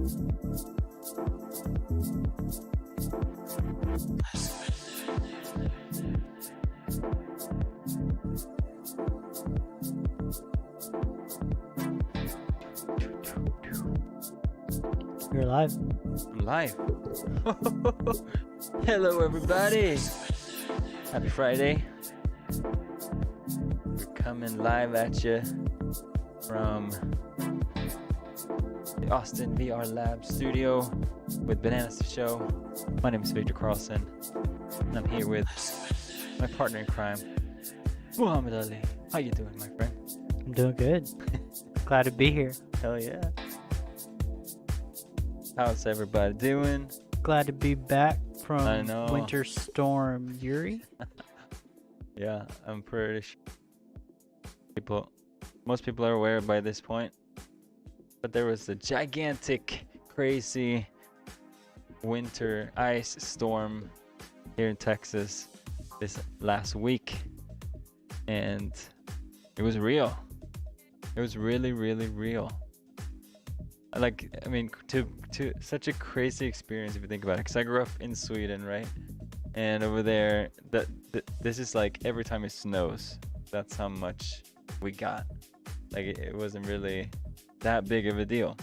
You're live. I'm live. Hello, everybody. Happy Friday. We're coming live at you from the Austin VR Lab studio with Bananas Show. My name is Victor Carlson, and I'm here with my partner in crime, Muhammad Ali. How you doing, my friend? I'm doing good. Glad to be here. Hell yeah. How's everybody doing? Glad to be back I from know. Winter Storm Yuri. Yeah, I'm pretty sure most people are aware by this point, but there was a gigantic, crazy winter ice storm here in Texas this last week, and it was real. It was really, really real. To such a crazy experience if you think about it. Because I grew up in Sweden, right? And over there, this is like every time it snows, that's how much we got. Like it wasn't really that big of a deal.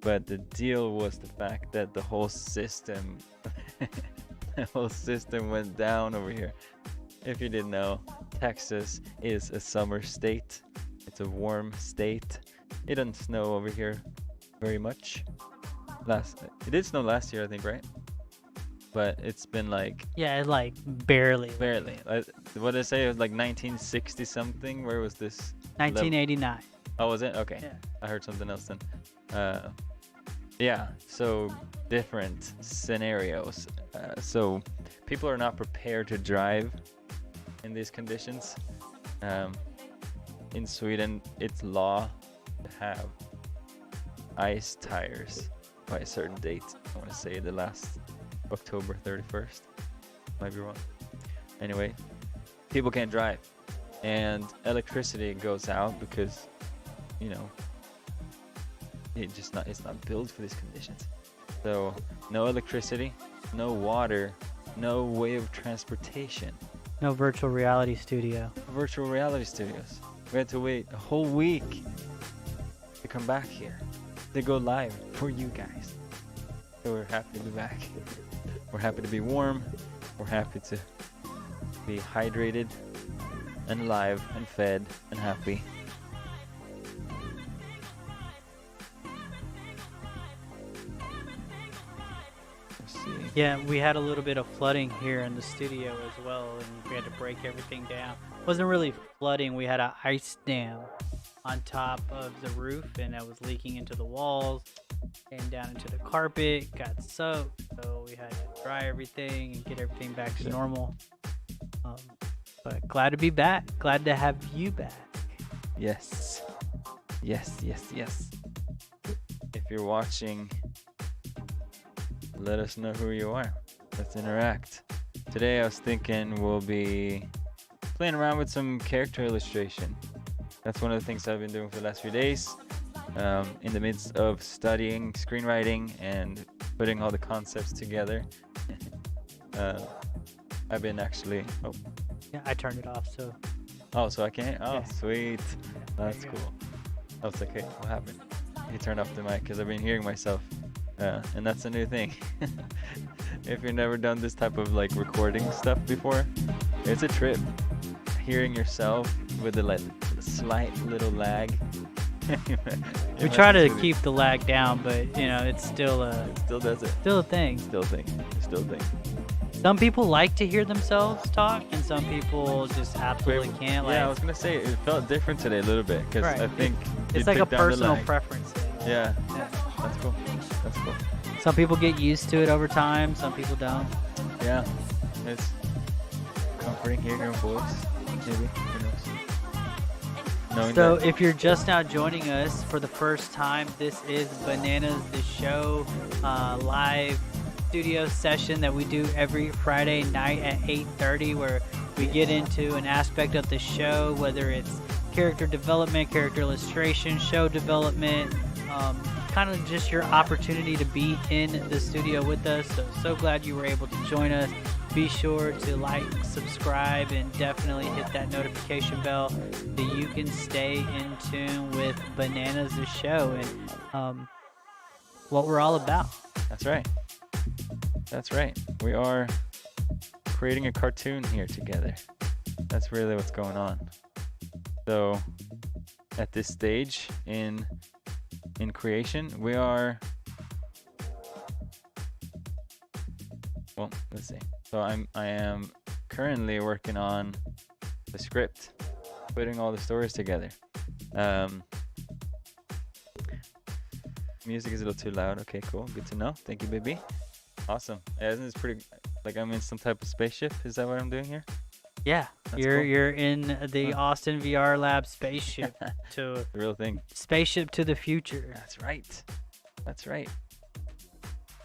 But the deal was the fact that the whole system, went down over here. If you didn't know, Texas is a summer state. It's a warm state. It doesn't snow over here very much. It did snow last year, I think, right? But it's been like Yeah, like barely. what did I say? It was like 1960 something. Where was this? 1989. Oh, was it? Okay. Yeah. I heard something else then. Yeah. So different scenarios. So people are not prepared to drive in these conditions. In Sweden, it's law to have ice tires by a certain date. I want to say the last October 31st. Might be wrong. Anyway, people can't drive, and electricity goes out because, it's not built for these conditions. So no electricity, no water, no way of transportation. No virtual reality studio. Virtual reality studios. We had to wait a whole week to come back here. They go live for you guys. So we're happy to be back. We're happy to be warm. We're happy to be hydrated and alive and fed and happy. Let's see. Yeah, we had a little bit of flooding here in the studio as well, and we had to break everything down. It wasn't really flooding. We had an ice dam on top of the roof, and that was leaking into the walls and down into the carpet, got soaked, so we had to dry everything and get everything back to normal. But glad to be back. Glad to have you back. Yes. Yes. If you're watching, let us know who you are. Let's interact. Today I was thinking we'll be playing around with some character illustration. That's one of the things I've been doing for the last few days. In the midst of studying screenwriting and putting all the concepts together. I've been actually... Yeah, I turned it off, so... Oh, so I can't? Oh, Yeah. sweet. That's cool. I was like, hey, what happened? You turned off the mic because I've been hearing myself. And that's a new thing. If you've never done this type of like recording stuff before, it's a trip. Hearing yourself with a slight little lag. We try to keep the lag down, but it's still Still does it. still a thing. Still thing. Some people like to hear themselves talk, and some people just absolutely can't. Yeah, I was gonna say it felt different today a little bit because Right. I think It's like a personal preference thing. Yeah, Yeah. that's cool. That's cool. Some people get used to it over time. Some people don't. Yeah, it's comforting hearing your own voice. Maybe, who knows? Knowing So that, if you're just now joining us for the first time, this is Bananas the Show live studio session that we do every Friday night at 8:30, where we get into an aspect of the show, whether it's character development, character illustration, show development, kind of just your opportunity to be in the studio with us. So glad you were able to join us. Be sure to like, subscribe, and definitely hit that notification bell so you can stay in tune with Bananas the Show and what we're all about. That's right. That's right. We are creating a cartoon here together. That's really what's going on. So at this stage in creation, we are, well, let's see. So I am currently working on the script, putting all the stories together. Music is a little too loud. Okay, cool. Good to know. Thank you, baby. Awesome. Yeah, isn't this pretty, like I'm in some type of spaceship? Is that what I'm doing here? Yeah, That's you're cool. you're in the Austin VR Lab spaceship to The real thing. spaceship to the future. That's right. That's right.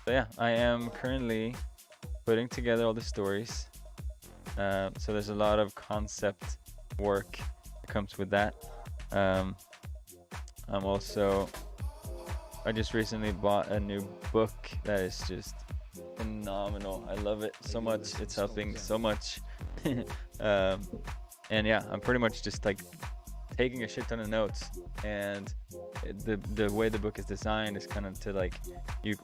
So yeah, I am currently putting together all the stories. So there's a lot of concept work that comes with that. I just recently bought a new book that is just phenomenal. I love it so much. It's helping so much. And yeah, I'm pretty much just like taking a shit ton of notes, and the way the book is designed is kind of to like you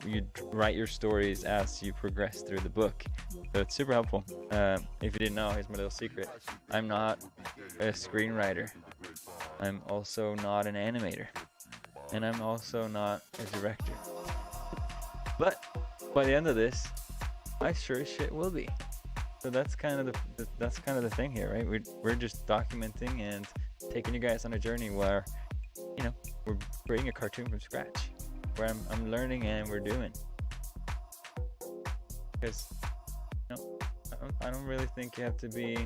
write your stories as you progress through the book. So it's super helpful. If you didn't know, here's my little secret. I'm not a screenwriter. I'm also not an animator. And I'm also not a director. But by the end of this, I sure as shit will be. So that's kind of the thing here, right? We're just documenting and taking you guys on a journey where, you know, we're creating a cartoon from scratch, where I'm learning and we're doing. Because, you know, I don't really think you have to be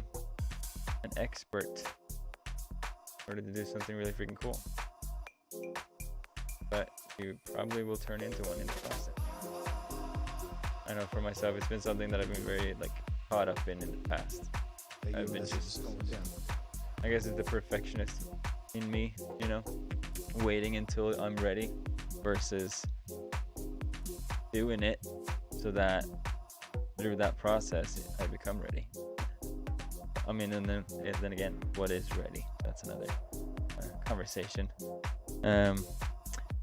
an expert in order to do something really freaking cool. But you probably will turn into one in the process. I know for myself, it's been something that I've been very like caught up in the past. I've been just, I guess it's the perfectionist in me, you know, waiting until I'm ready versus doing it so that through that process I become ready. I mean, and then again, what is ready? That's another conversation.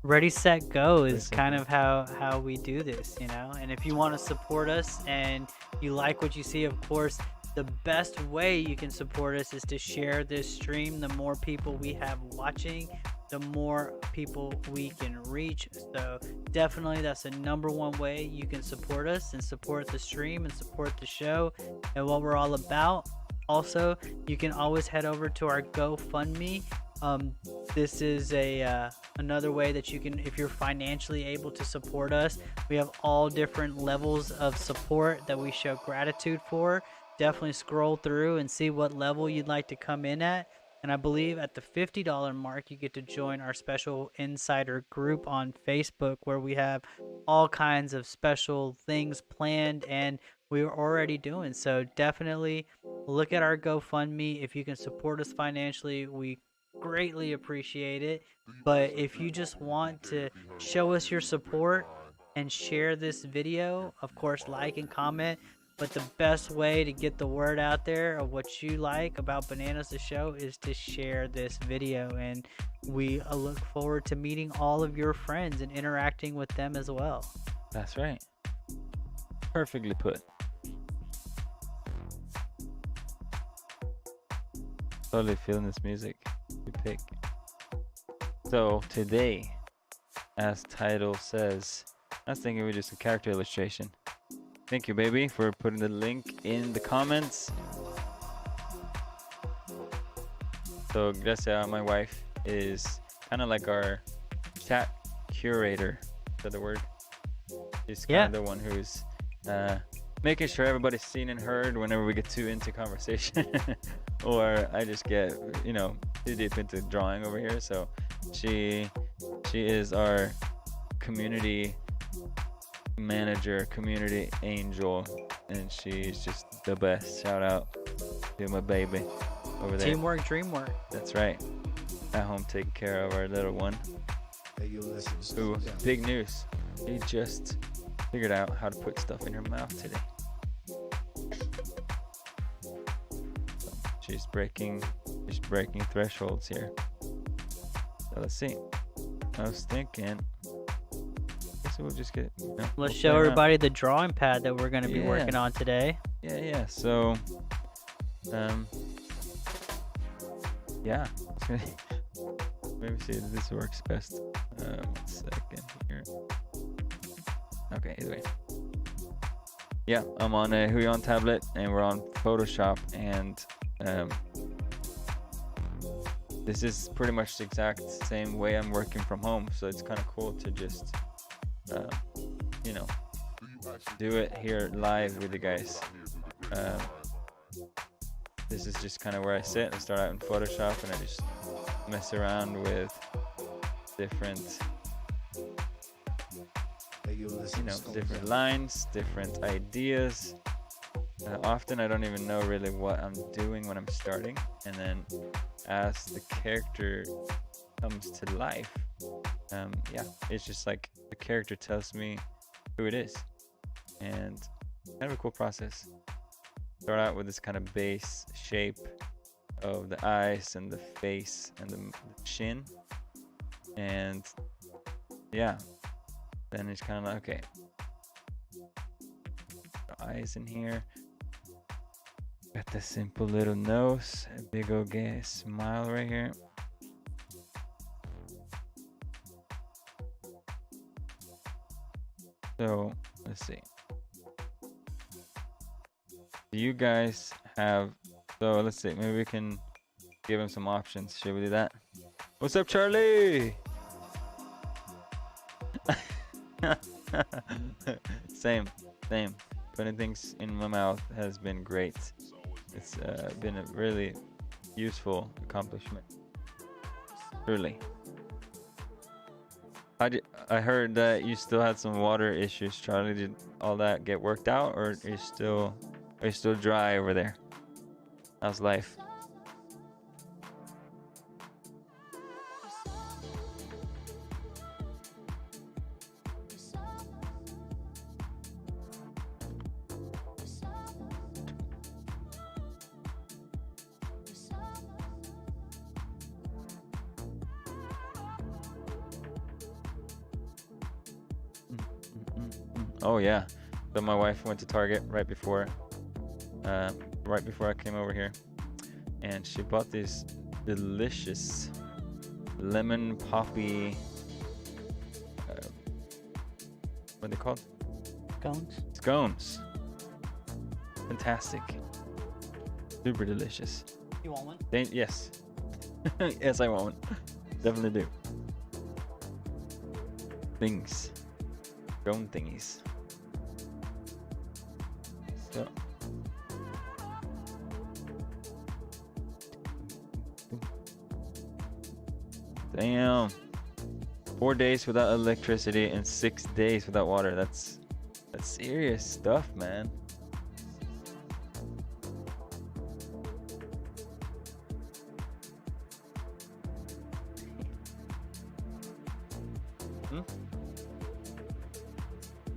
Ready, set, go is kind of how we do this, you know. And if you want to support us and you like what you see, of course, the best way you can support us is to share this stream. The more people we have watching, the more people we can reach. So definitely that's the number one way you can support us and support the stream and support the show and what we're all about. Also, you can always head over to our GoFundMe. This is another way that you can, if you're financially able to support us. We have all different levels of support that we show gratitude for. Definitely scroll through and see what level you'd like to come in at. And I believe at the $50 mark, you get to join our special insider group on Facebook, where we have all kinds of special things planned and we're already doing. So definitely look at our GoFundMe. If you can support us financially, we greatly appreciate it. But if you just want to show us your support and share this video, of course, like and comment. But the best way to get the word out there of what you like about Bananas the Show is to share this video. And we look forward to meeting all of your friends and interacting with them as well. That's right. Perfectly put. Totally feeling this music. Good pick. So today, as title says, I was thinking we just a character illustration. Thank you, baby, for putting the link in the comments. So Gracia, my wife, is kind of like our chat curator. Is that the word? She's kind of the one who's making sure everybody's seen and heard whenever we get too into conversation. Or I just get, you know, too deep into drawing over here. So she is our community manager, community angel, and she's just the best. Shout out to my baby over there. Teamwork, dreamwork. That's right. At home taking care of our little one. Ooh, big news. He just figured out how to put stuff in her mouth today. She's breaking thresholds here. So let's see. I was thinking, I guess we'll just get. Let's we'll show play around. everybody the drawing pad that we're going to be Yeah. working on today. Yeah. So, yeah. Maybe see if this works best. 1 second here. Okay, either way. Yeah, I'm on a Huion tablet and we're on Photoshop, and this is pretty much the exact same way I'm working from home, so it's kind of cool to just do it here live with you guys. This is just kind of where I sit. I start out in Photoshop and I just mess around with different different lines, different ideas. Often I don't even know really what I'm doing when I'm starting, and then as the character comes to life, it's just like the character tells me who it is, and kind of a cool process. Start out with this kind of base shape of the eyes and the face and the chin, and yeah, then it's kind of like, okay, eyes in here. Got the simple little nose, a big old gay smile right here. So let's see. Do you guys have? So let's see. Maybe we can give him some options. Should we do that? What's up, Charlie? Same. Putting things in my mouth has been great. It's been a really useful accomplishment. Truly. I heard that you still had some water issues, Charlie. Did all that get worked out, or are you still dry over there? How's life? Oh yeah, so my wife went to Target right before I came over here, and she bought these delicious lemon poppy. What are they called? Scones. Fantastic. Super delicious. You want one? Yes. Yes, I want one. Definitely do. Things. Scone thingies. So. Damn. 4 days without electricity and 6 days without water. That's serious stuff, man.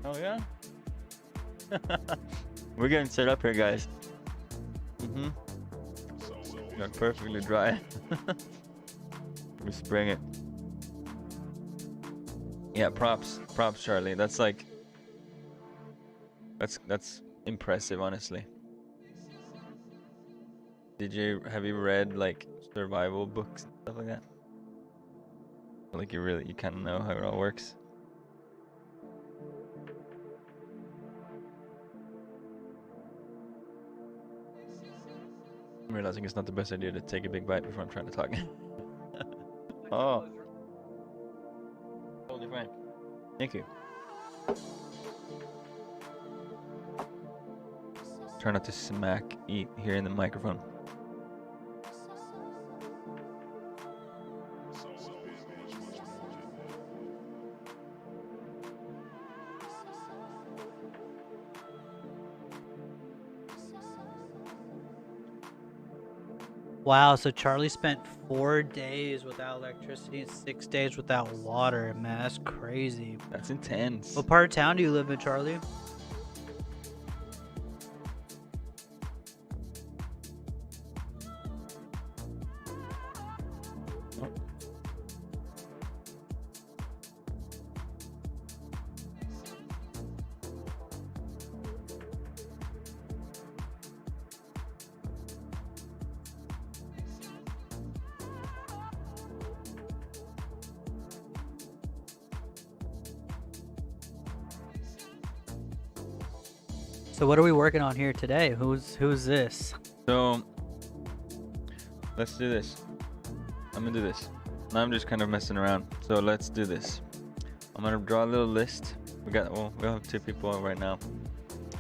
Oh yeah. We're getting set up here, guys. Got perfectly dry. We spring it. Yeah, props, Charlie. That's like, that's impressive, honestly. Have you read like survival books and stuff like that? Like you kind of know how it all works. I'm realizing it's not the best idea to take a big bite before I'm trying to talk. Oh. Totally fine. Thank you. Try not to eat here in the microphone. Wow, so Charlie spent 4 days without electricity and 6 days without water. Man, that's crazy. That's intense. What part of town do you live in, Charlie? Oh, So what are we working on here today? Who's this? So let's do this. I'm gonna do this. Now I'm just kind of messing around. So let's do this. I'm gonna draw a little list. We'll have 2 people right now.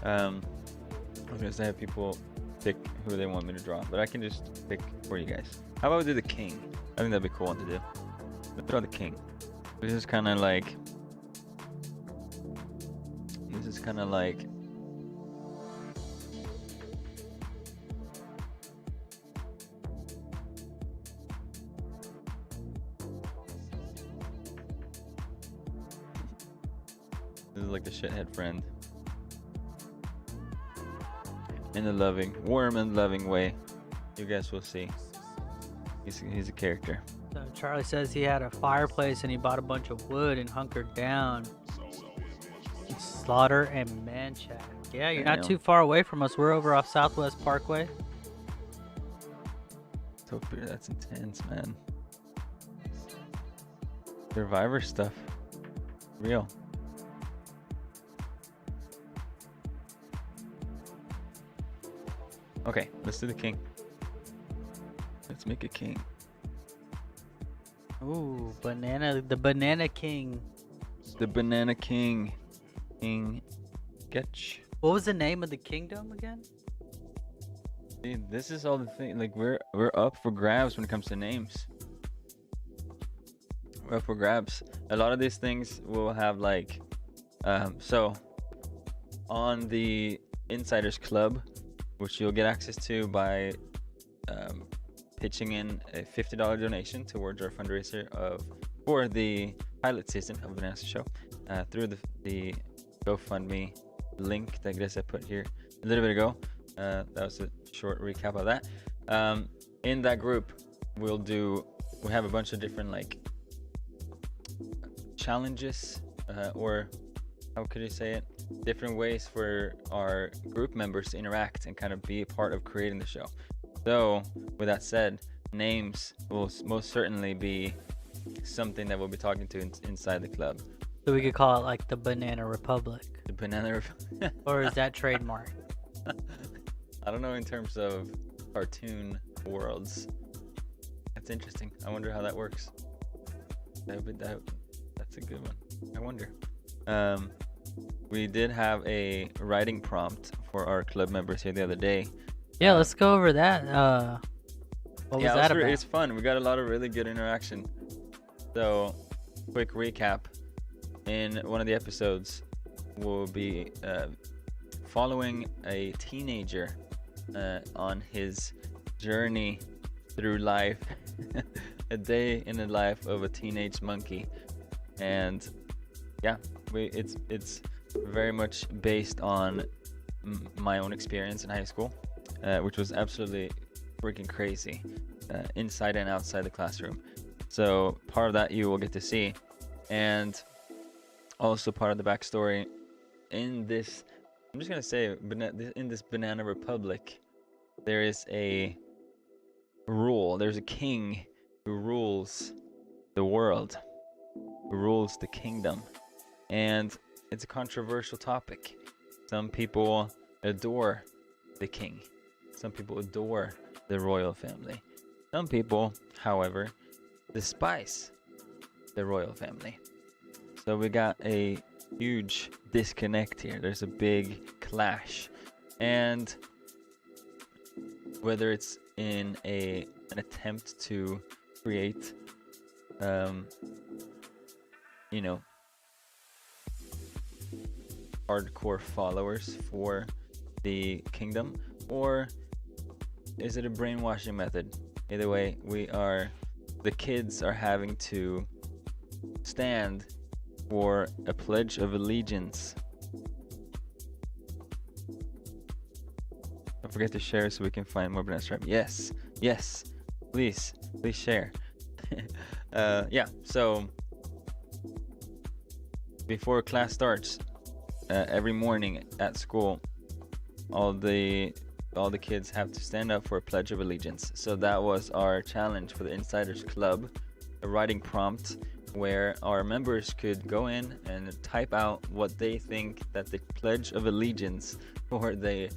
I was gonna say have people pick who they want me to draw, but I can just pick for you guys. How about we do the king? I think that'd be a cool one to do. Let's draw the king. This is kind of like. This is like the shithead friend. In a loving, warm and loving way. You guys will see. He's a character. So Charlie says he had a fireplace and he bought a bunch of wood and hunkered down. Slaughter and Manchac. Yeah, you're not too far away from us. We're over off Southwest Parkway. Topia, that's intense, man. Survivor stuff. Real. Okay, let's do the king. Let's make a king. Ooh, the Banana King. The Banana King. King Sketch. What was the name of the kingdom again? See, this is all the thing. Like we're up for grabs when it comes to names. We're up for grabs. A lot of these things will have like, so on the Insiders Club, which you'll get access to by pitching in a $50 donation towards our fundraiser for the pilot season of Banana Show through the GoFundMe link that Greta put here a little bit ago. That was a short recap of that. In that group, we have a bunch of different like challenges or how could you say it? Different ways for our group members to interact and kind of be a part of creating the show. So with that said, names will most certainly be something that we'll be talking to inside the club. So we could call it like the Banana Republic. The Banana Republic. Or is that trademark? I don't know in terms of cartoon worlds. That's interesting. I wonder how that works. That's a good one. I wonder. We did have a writing prompt for our club members here the other day. Yeah, let's go over that. What was that about? It's fun. We got a lot of really good interaction. So, quick recap. In one of the episodes, we'll be following a teenager on his journey through life. A day in the life of a teenage monkey. And yeah, it's very much based on my own experience in high school, which was absolutely freaking crazy, inside and outside the classroom. So part of that you will get to see, and also part of the backstory in this. I'm just gonna say, in this Banana Republic, there is a rule. There's a king who rules the world, who rules the kingdom, and it's a controversial topic. Some people adore the king. Some people adore the royal family. Some people, however, despise the royal family. So we got a huge disconnect here. There's a big clash. And whether it's in an attempt to create, hardcore followers for the kingdom, or is it a brainwashing method Either way, the kids are having to stand for a pledge of allegiance. Don't forget to share so we can find more Banana Stripe. Yes, please share. Yeah, so before class starts, every morning at school, all the kids have to stand up for a pledge of allegiance. So that was our challenge for the Insiders Club, a writing prompt where our members could go in and type out what they think that the pledge of allegiance for the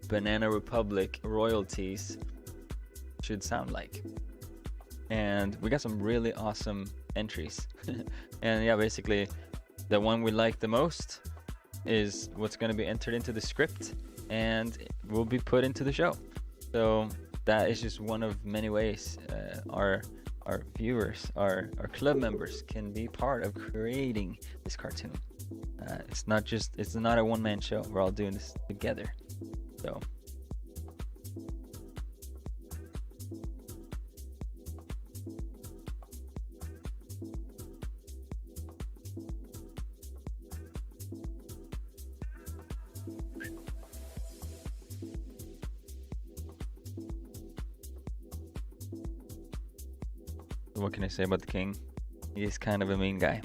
Banana Republic royalties should sound like. And we got some really awesome entries. And yeah, basically the one we like the most is what's going to be entered into the script and will be put into the show. So that is just one of many ways our viewers, our club members can be part of creating this cartoon. It's not a one-man show. We're all doing this together. So what can I say about the king? He's kind of a mean guy.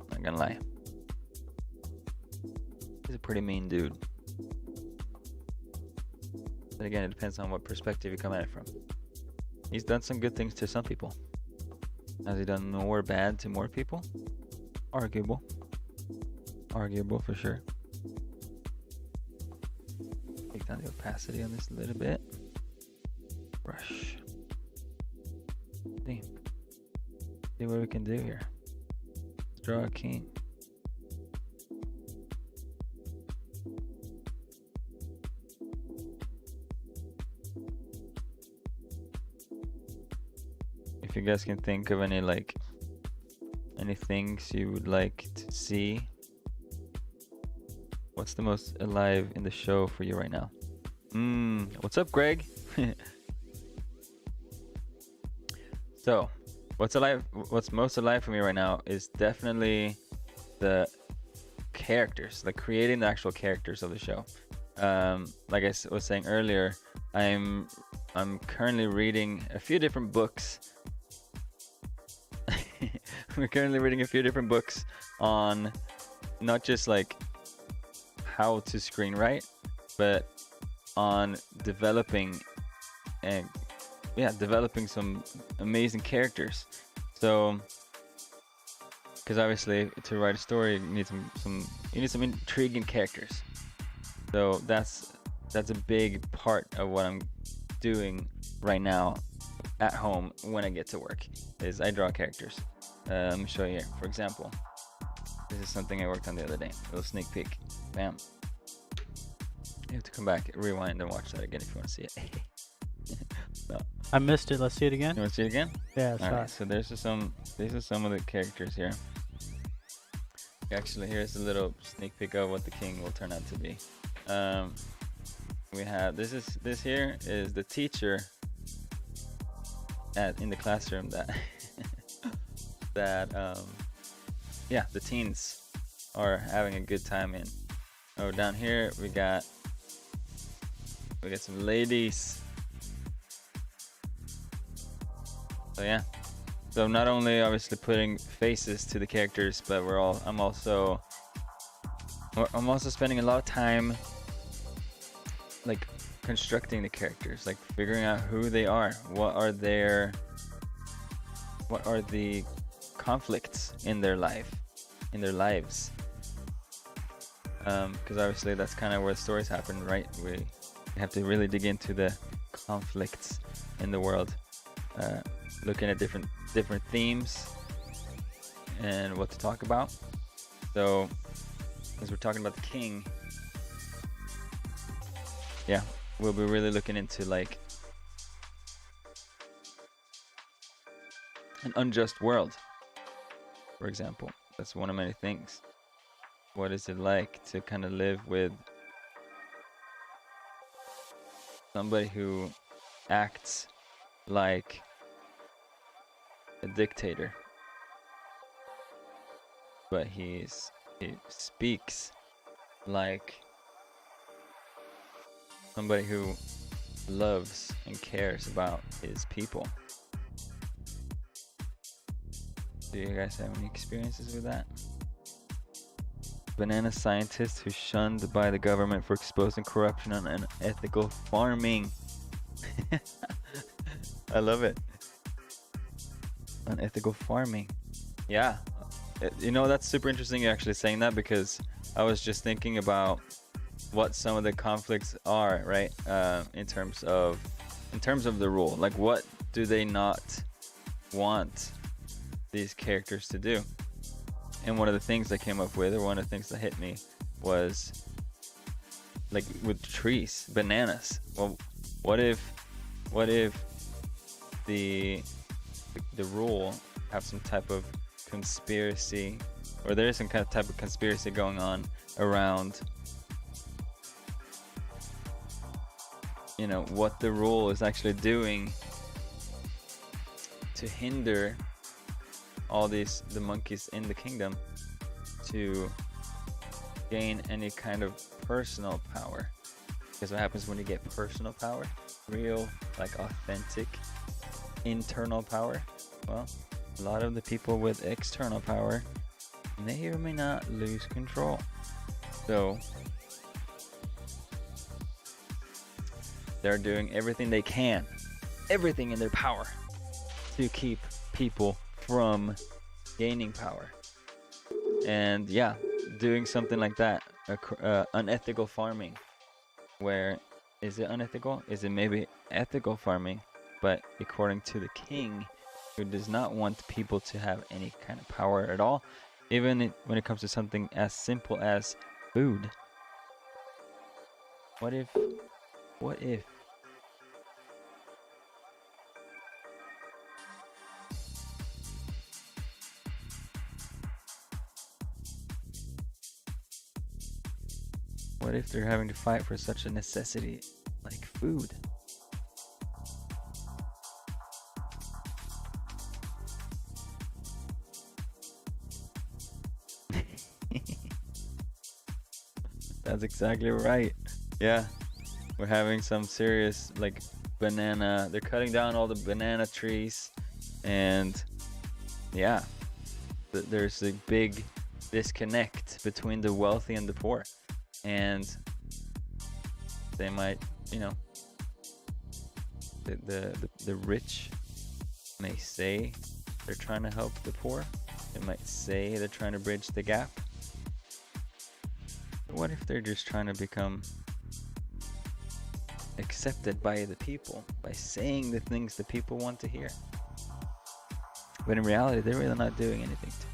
Not gonna lie. He's a pretty mean dude. But again, it depends on what perspective you come at it from. He's done some good things to some people. Has he done more bad to more people? Arguable. Arguable for sure. Take down the opacity on this a little bit. Brush. See what we can do here. Let's draw a king. If you guys can think of any things you would like to see, what's the most alive in the show for you right now? What's up, Greg? So, what's most alive for me right now is definitely the characters, like creating the actual characters of the show. Like I was saying earlier, I'm currently reading a few different books. We're currently reading a few different books on not just like how to screenwrite, but on developing some amazing characters. So, because obviously to write a story, you need some intriguing characters. So that's a big part of what I'm doing right now at home when I get to work. Is I draw characters. Let me show you here. For example, this is something I worked on the other day. A little sneak peek. Bam. You have to come back, rewind, and watch that again if you want to see it. So, I missed it. Let's see it again. you want to see it again? Yeah, All right. So these are some of the characters here. Actually, here's a little sneak peek of what the king will turn out to be. We have this here is the teacher in the classroom that the teens are having a good time in. Oh, down here we got some ladies. So yeah. So not only obviously putting faces to the characters, but I'm also spending a lot of time like constructing the characters, like figuring out who they are, what are the conflicts in their lives, because obviously that's kind of where stories happen, right? We have to really dig into the conflicts in the world, looking at different themes and what to talk about. So as we're talking about the king, yeah, we'll be really looking into like an unjust world, for example. That's one of many things. What is it like to kind of live with somebody who acts like a dictator, but he speaks like somebody who loves and cares about his people. Do you guys have any experiences with that? Banana scientist who's shunned by the government for exposing corruption and unethical farming. I love it. Unethical farming. Yeah. You know, that's super interesting you're actually saying that, because I was just thinking about what some of the conflicts are, right? In terms of the rule. Like, what do they not want these characters to do? And one of the things I came up with, or one of the things that hit me, was like with trees, bananas. Well, what if the rule have some type of conspiracy, or there is some kind of type of conspiracy going on around, you know, what the rule is actually doing to hinder all the monkeys in the kingdom to gain any kind of personal power. Because what happens when you get personal power, real, like authentic internal power, well, a lot of the people with external power may or may not lose control. So they're doing everything they can, everything in their power, to keep people from gaining power. And yeah, doing something like that, unethical farming, where is it unethical? Is it maybe ethical farming, but according to the king, who does not want people to have any kind of power at all, even when it comes to something as simple as food. What if they're having to fight for such a necessity like food? That's exactly right. Yeah, we're having some serious, like, banana. They're cutting down all the banana trees, and yeah, there's a big disconnect between the wealthy and the poor. And they might, you know, the rich may say they're trying to help the poor. They might say they're trying to bridge the gap. But what if they're just trying to become accepted by the people by saying the things the people want to hear? But in reality, they're really not doing anything to.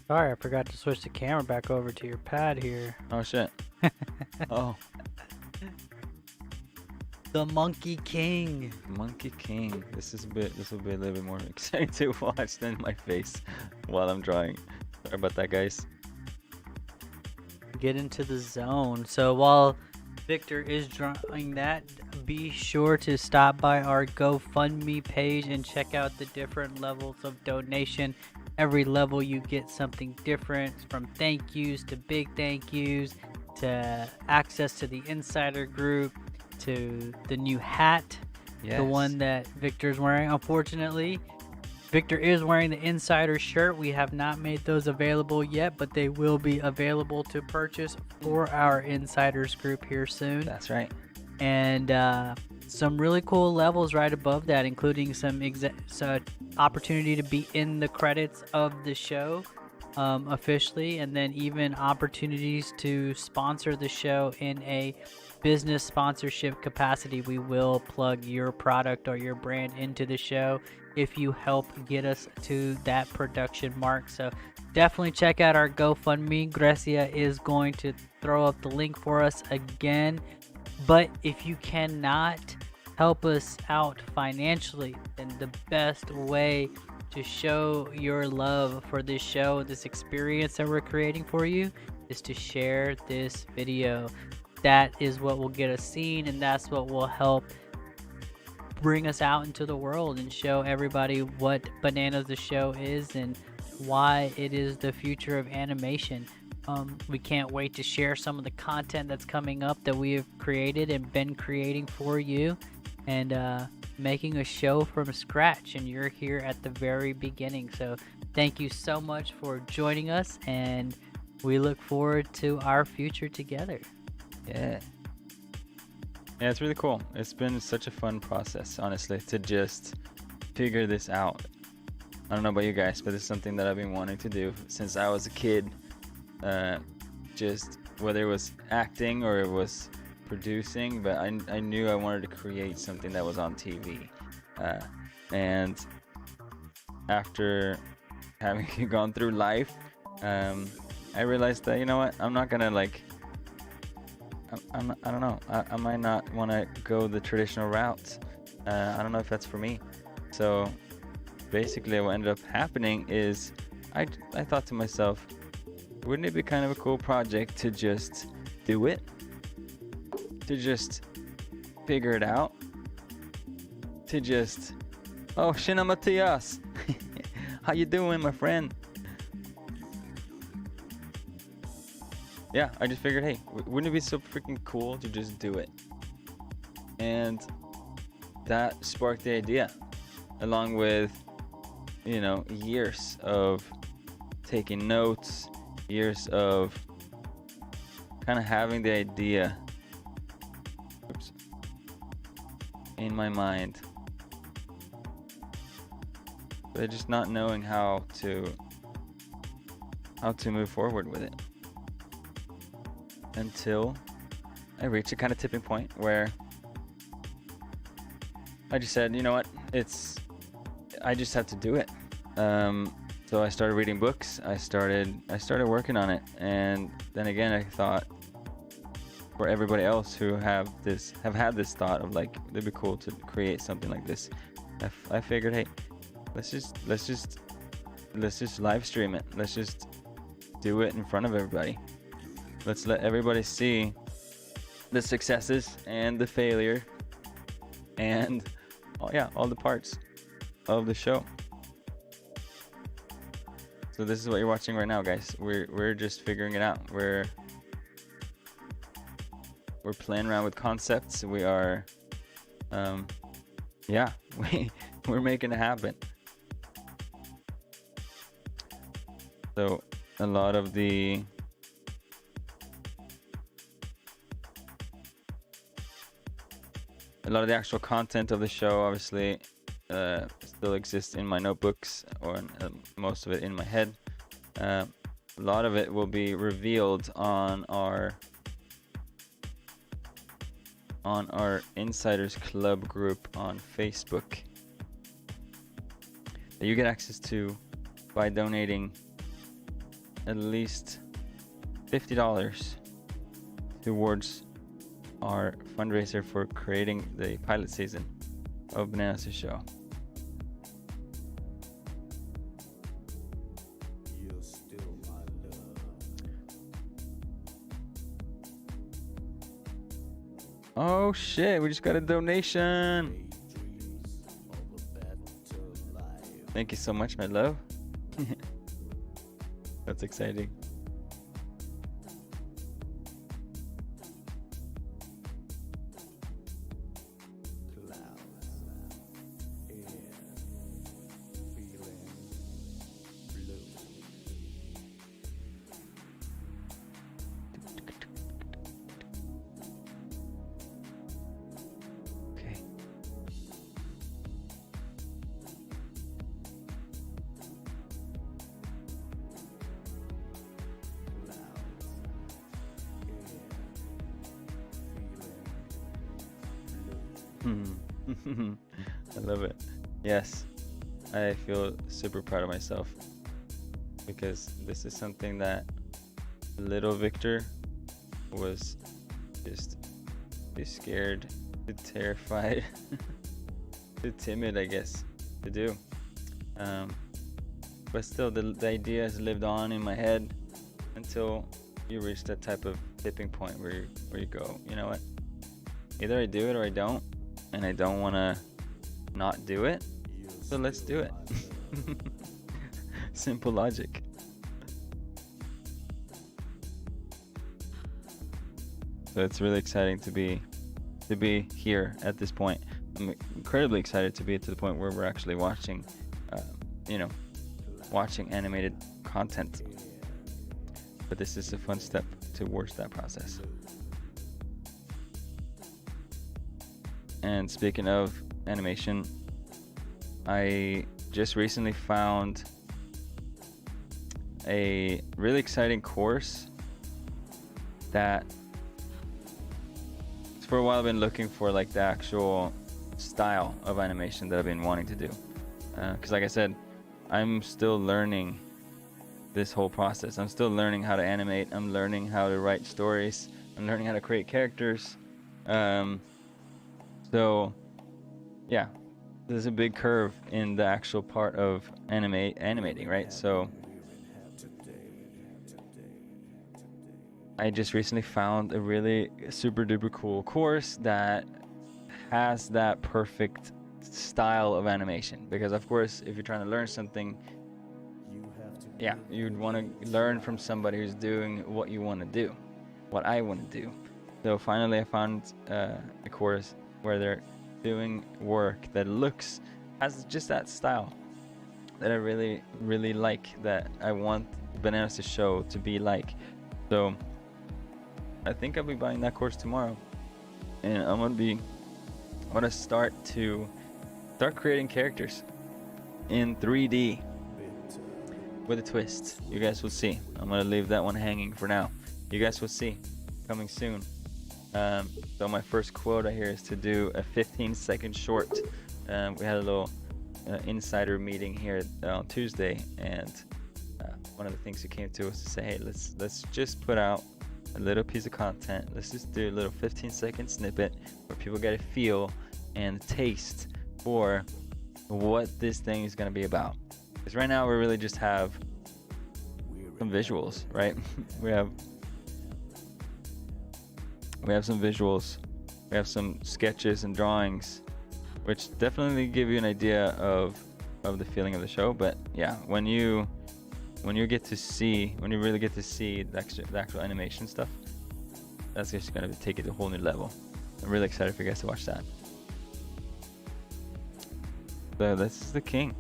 Sorry, I forgot to switch the camera back over to your pad here. Oh shit. Oh. The Monkey King. Monkey King. This will be a little bit more exciting to watch than my face while I'm drawing. Sorry about that, guys. Get into the zone. So while Victor is drawing that, be sure to stop by our GoFundMe page and check out the different levels of donation. Every level you get something different, from thank yous to big thank yous, to access to the insider group, to the new hat, the one that Victor's wearing. Unfortunately, Victor is wearing the insider shirt. We have not made those available yet, but they will be available to purchase for our insiders group here soon. That's right. And some really cool levels right above that, including some opportunity to be in the credits of the show officially, and then even opportunities to sponsor the show in a business sponsorship capacity, we will plug your product or your brand into the show if you help get us to that production mark. So definitely check out our GoFundMe. Grecia is going to throw up the link for us again. But if you cannot help us out financially, then the best way to show your love for this show, this experience that we're creating for you, is to share this video. That is what will get us seen, and that's what will help bring us out into the world and show everybody what Bananas the Show is and why it is the future of animation. We can't wait to share some of the content that's coming up that we have created and been creating for you, and making a show from scratch, and you're here at the very beginning. So thank you so much for joining us, and we look forward to our future together. Yeah. Yeah, it's really cool. It's been such a fun process, honestly, to just figure this out. I don't know about you guys, but it's something that I've been wanting to do since I was a kid. Just whether it was acting or it was producing, but I knew I wanted to create something that was on TV. And after having gone through life, I realized that, you know what, I'm not gonna like, I don't know, I might not want to go the traditional route. I don't know if that's for me. So basically what ended up happening is I thought to myself, wouldn't it be kind of a cool project to just do it? To just figure it out? To just, oh, Shina Matias, how you doing, my friend? Yeah, I just figured, hey, wouldn't it be so freaking cool to just do it? And that sparked the idea, along with, you know, years of taking notes, years of kind of having the idea in my mind, but just not knowing how to move forward with it, until I reached a kind of tipping point where I just said, you know what, I just have to do it. So I started reading books. I started working on it, and then again I thought, for everybody else who have had this thought of like, it'd be cool to create something like this, I figured, hey, let's just live stream it. Let's just do it in front of everybody. Let's let everybody see the successes and the failure and all the parts of the show. So this is what you're watching right now, guys. We're just figuring it out. We're playing around with concepts. We are we're making it happen. So a lot of the actual content of the show obviously still exists in my notebooks, or most of it in my head. A lot of it will be revealed on our Insiders Club group on Facebook that you get access to by donating at least $50 towards our fundraiser for creating the pilot season of Bananas the Show. Oh shit, we just got a donation. Thank you so much, my love. That's exciting. I love it. Yes, I feel super proud of myself because this is something that little Victor was just too scared, too terrified, too timid, I guess, to do. But still, the idea has lived on in my head until you reach that type of tipping point where you go, you know what? Either I do it or I don't, and I don't want to not do it, so let's do it. Simple logic. So it's really exciting to be here at this point. I'm incredibly excited to be to the point where we're actually watching, watching animated content. But this is a fun step towards that process. And speaking of animation, I just recently found a really exciting course that for a while I've been looking for, like the actual style of animation that I've been wanting to do. Because like I said, I'm still learning this whole process. I'm still learning how to animate. I'm learning how to write stories. I'm learning how to create characters. So yeah, there's a big curve in the actual part of animating, right? So I just recently found a really super duper cool course that has that perfect style of animation. Because of course, if you're trying to learn something, yeah, you'd want to learn from somebody who's doing what you want to do, what I want to do. So finally I found a course where they're doing work that has just that style that I really, really like, that I want Bananas to Show to be like. So I think I'll be buying that course tomorrow, and I'm gonna start creating characters in 3D with a twist. You guys will see. I'm gonna leave that one hanging for now. You guys will see, coming soon. So my first quota here is to do a 15-second short. We had a little insider meeting here on Tuesday, and one of the things we came to was to say, hey, let's just put out a little piece of content. Let's just do a little 15-second snippet where people get a feel and taste for what this thing is going to be about. Because right now we really just have some visuals, right? we have some visuals, we have some sketches and drawings, which definitely give you an idea of the feeling of the show. But yeah, when you really get to see the actual animation stuff, that's just gonna take it to a whole new level. I'm really excited for you guys to watch that. So this is the king.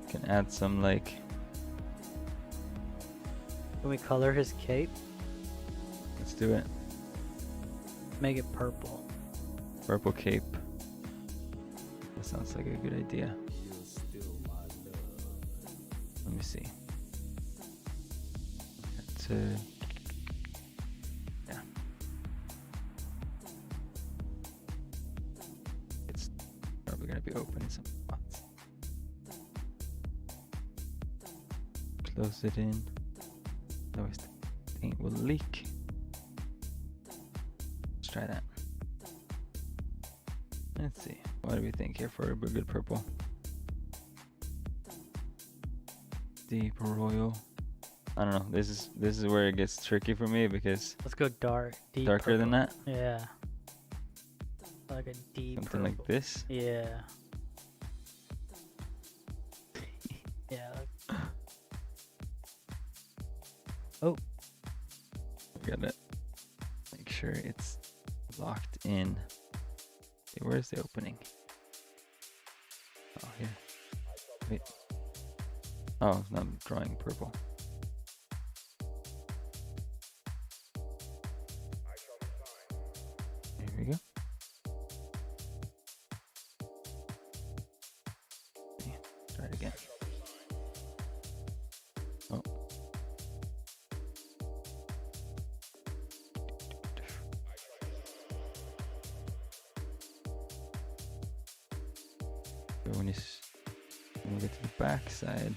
Can add some like. Can we color his cape? Let's do it. Make it purple. Purple cape. That sounds like a good idea. Let me see. Yeah. It's probably gonna be open in some spots. Close it in. Otherwise the paint will leak. Let's try that. Let's see. What do we think here for a good purple? Deep royal. I don't know. This is where it gets tricky for me because Let's go dark. Deep darker purple. than that. Yeah. Like a deep Something purple. like this. Yeah. Yeah. Oh. We gotta make sure it's locked in. Okay, where's the opening? Oh, here. Wait. Oh, I'm drawing purple. Here we go. Okay, try it again. Oh. So when you get to the back side,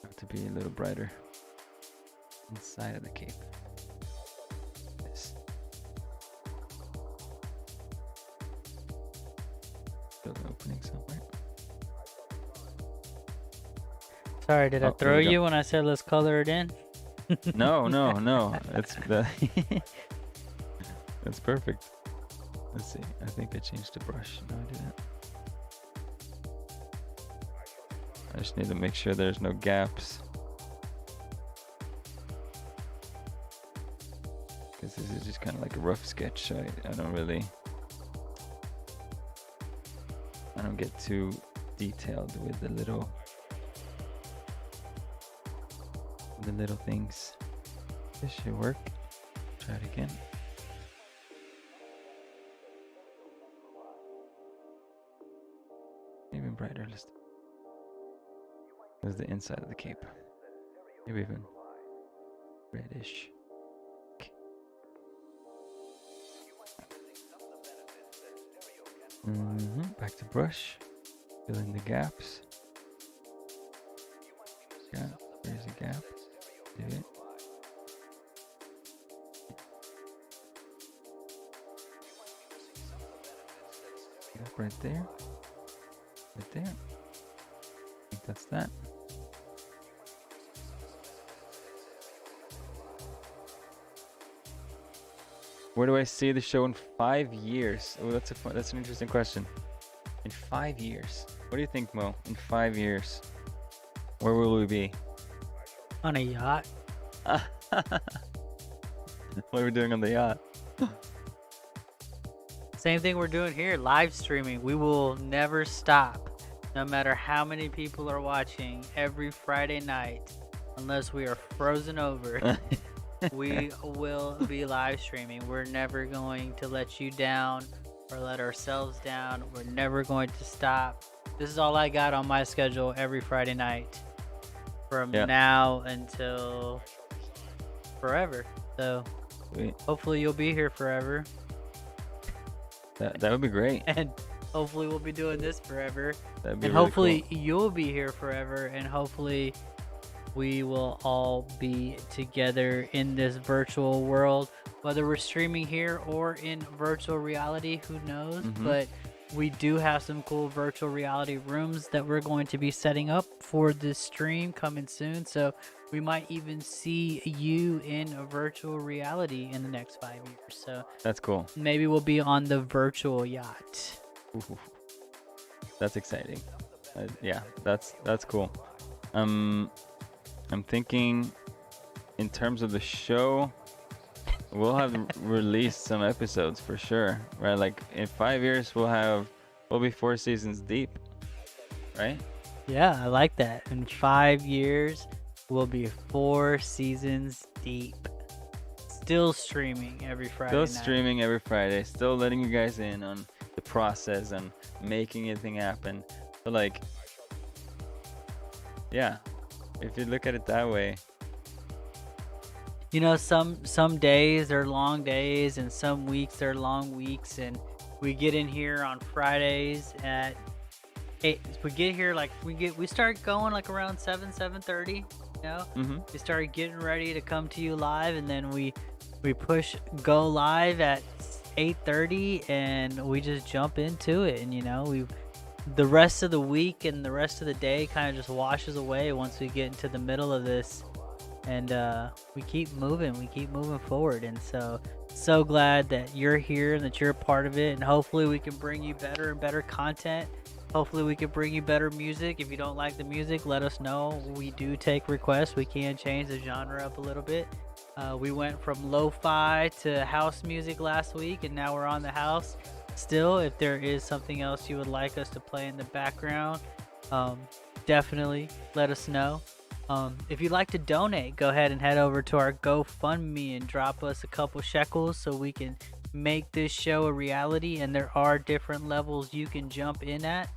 have to be a little brighter inside of the cape. This. Still an opening somewhere. Sorry, did I Oh, there throw we go. you when I said let's color it in? No. That's that's perfect. Let's see. I think I changed the brush. No, I didn't. I just need to make sure there's no gaps. Because this is just kind of like a rough sketch. So I don't get too detailed with the little things. This should work. Try it again. Even brighter. Let's. There's the inside of the cape. Maybe even reddish. Okay. Back to brush. Fill in the gaps. Yeah, there's a gap. Do it. Gap right there. Right there. I think that's that. Where do I see the show in 5 years? Oh, that's an interesting question. In 5 years, what do you think, Mo? In 5 years, where will we be? On a yacht. What are we doing on the yacht? Same thing we're doing here, live streaming. We will never stop, no matter how many people are watching every Friday night, unless we are frozen over. We will be live streaming. We're never going to let you down or let ourselves down. We're never going to stop. This is all I got on my schedule every Friday night from now until forever. So Sweet. hopefully you'll be here forever. That would be great. And hopefully we'll be doing this forever. That'd be And really hopefully cool. you'll be here forever. And hopefully we will all be together in this virtual world, whether we're streaming here or in virtual reality, who knows? But we do have some cool virtual reality rooms that we're going to be setting up for this stream coming soon. So we might even see you in a virtual reality in the next 5 years. So That's cool. maybe we'll be on the virtual yacht. Ooh, that's exciting. Yeah, that's cool. I'm thinking in terms of the show, we'll have released some episodes for sure, right? Like in 5 years, we'll be 4 seasons deep, right? Yeah, I like that. In 5 years, we'll be 4 seasons deep. Still streaming every Friday night. Still streaming every Friday, still letting you guys in on the process and making anything happen. But like, yeah, if you look at it that way. You know, some days are long days and some weeks are long weeks, and we get in here on Fridays at 8. We get here like we start going like around 7:30, you know? We start getting ready to come to you live, and then we push go live at 8:30 and we just jump into it. And you know, the rest of the week and the rest of the day kind of just washes away once we get into the middle of this. And we keep moving forward. And so glad that you're here and that you're a part of it. And hopefully we can bring you better and better content. Hopefully we can bring you better music. If you don't like the music, let us know. We do take requests. We can change the genre up a little bit. We went from lo-fi to house music last week, and now we're on the house. Still, if there is something else you would like us to play in the background, definitely let us know. If you'd like to donate, go ahead and head over to our GoFundMe and drop us a couple shekels so we can make this show a reality. And there are different levels you can jump in at.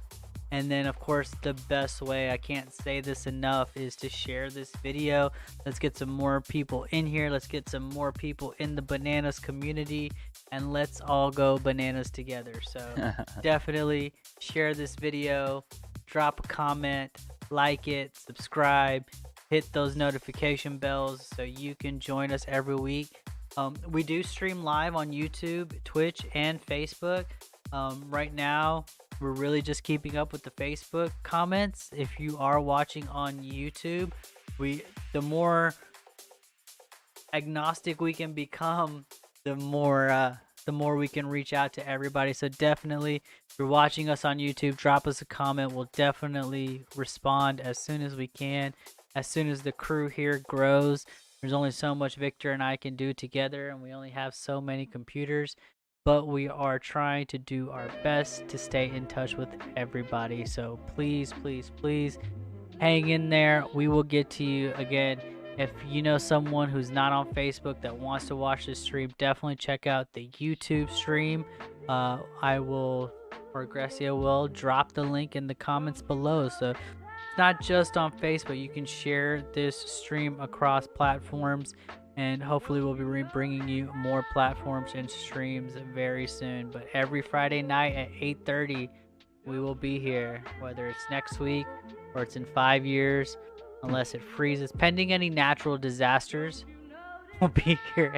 And then, of course, the best way, I can't say this enough, is to share this video. Let's get some more people in here. Let's get some more people in the bananas community, and let's all go bananas together. So definitely share this video, drop a comment, like it, subscribe, hit those notification bells so you can join us every week. We do stream live on YouTube, Twitch, and Facebook. Right now, we're really just keeping up with the Facebook comments. If you are watching on YouTube, the more agnostic we can become, the more we can reach out to everybody. So definitely, if you're watching us on YouTube, drop us a comment. We'll definitely respond as soon as we can, as soon as the crew here grows. There's only so much Victor and I can do together, and we only have so many computers. But we are trying to do our best to stay in touch with everybody. So please, please, please hang in there. We will get to you again. If you know someone who's not on Facebook that wants to watch this stream, definitely check out the YouTube stream. I will, or Grecia will, drop the link in the comments below. So it's not just on Facebook. You can share this stream across platforms. And hopefully we'll be bringing you more platforms and streams very soon. But every Friday night at 8:30, we will be here. Whether it's next week or it's in 5 years, unless it freezes. Pending any natural disasters, we'll be here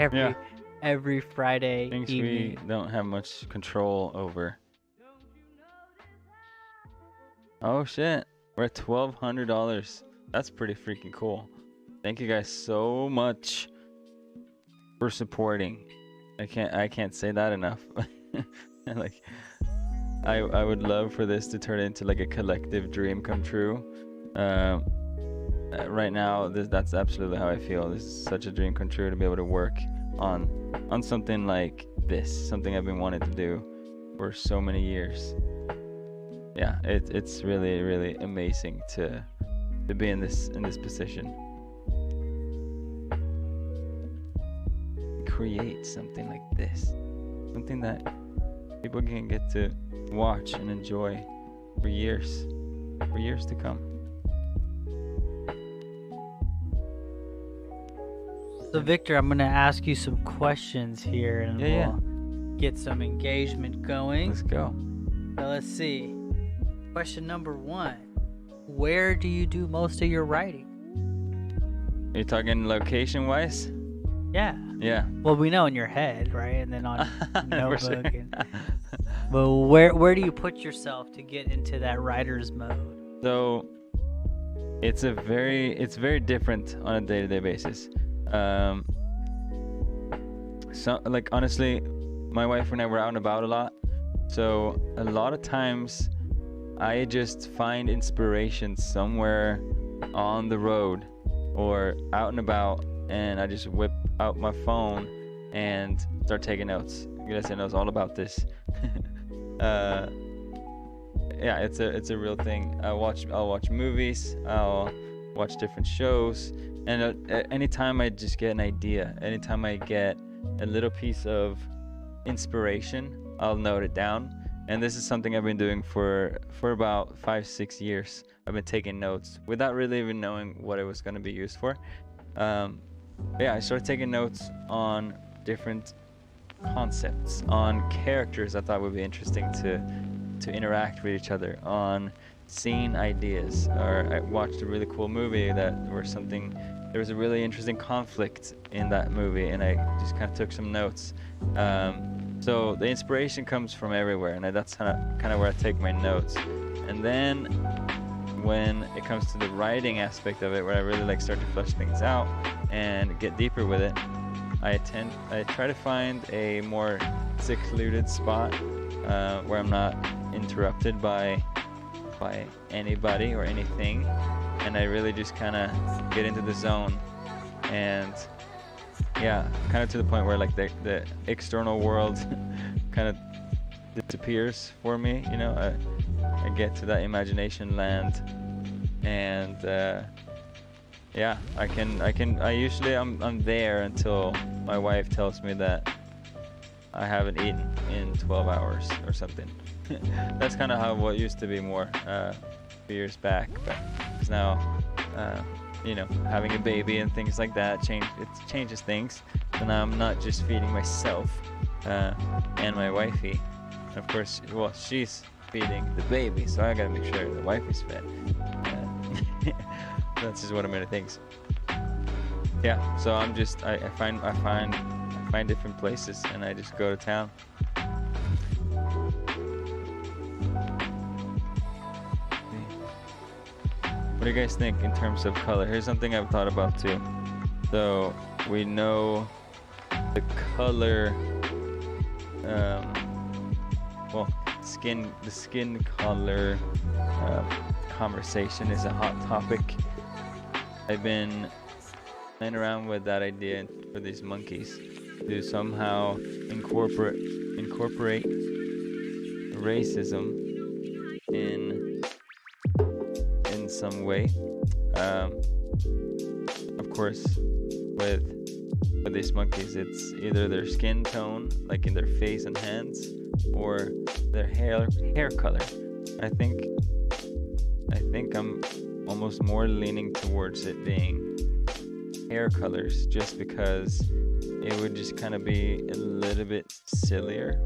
every Friday Things evening. we don't have much control over. Oh shit, we're at $1,200. That's pretty freaking cool. Thank you guys so much for supporting. I can't say that enough. Like, I would love for this to turn into like a collective dream come true. Right now, that's absolutely how I feel. This is such a dream come true to be able to work on something like this, something I've been wanting to do for so many years. Yeah, it's really, really amazing to be in this position. Create something like this, something that people can get to watch and enjoy for years to come. So Victor, I'm gonna ask you some questions here, and Yeah. we'll get some engagement going. Let's go. So let's see. Question number 1: where do you do most of your writing? Are you talking location wise? Yeah. Yeah. Well, we know in your head, right? And then on For notebook. sure. But where do you put yourself to get into that writer's mode? So it's very different on a day-to-day basis. So like honestly, my wife and I were out and about a lot. So a lot of times I just find inspiration somewhere on the road or out and about, and I just whip out my phone and start taking notes. Gracia knows all about this. Yeah, it's a real thing. I'll watch movies, I'll watch different shows, and anytime I just get an idea, anytime I get a little piece of inspiration, I'll note it down. And this is something I've been doing for about 5-6 years. I've been taking notes without really even knowing what it was going to be used for. Yeah, I started taking notes on different concepts, on characters I thought would be interesting to interact with each other, on scene ideas. Or I watched a really cool movie there was a really interesting conflict in that movie, and I just kind of took some notes. So the inspiration comes from everywhere, and that's kind of where I take my notes. And then when it comes to the writing aspect of it, where I really like start to flesh things out and get deeper with it, I try to find a more secluded spot where I'm not interrupted by anybody or anything, and I really just kind of get into the zone, and yeah, kind of to the point where like the external world kind of disappears for me, you know. I get to that imagination land, and yeah, I'm there until my wife tells me that I haven't eaten in 12 hours or something. That's kind of how what used to be more a few years back, but it's now, having a baby and things like that it changes things. So now I'm not just feeding myself and my wifey. And of course, well, she's feeding the baby, so I gotta make sure the wife is fed. That's just one of many things. Yeah, so I'm just I find different places and I just go to town. What do you guys think in terms of color? Here's something I've thought about too. So we know the color, the skin color conversation is a hot topic. I've been playing around with that idea for these monkeys to somehow incorporate racism in some way. Of course, with these monkeys, it's either their skin tone, like in their face and hands, or their hair color. I think I'm almost more leaning towards it being hair colors, just because it would just kind of be a little bit sillier.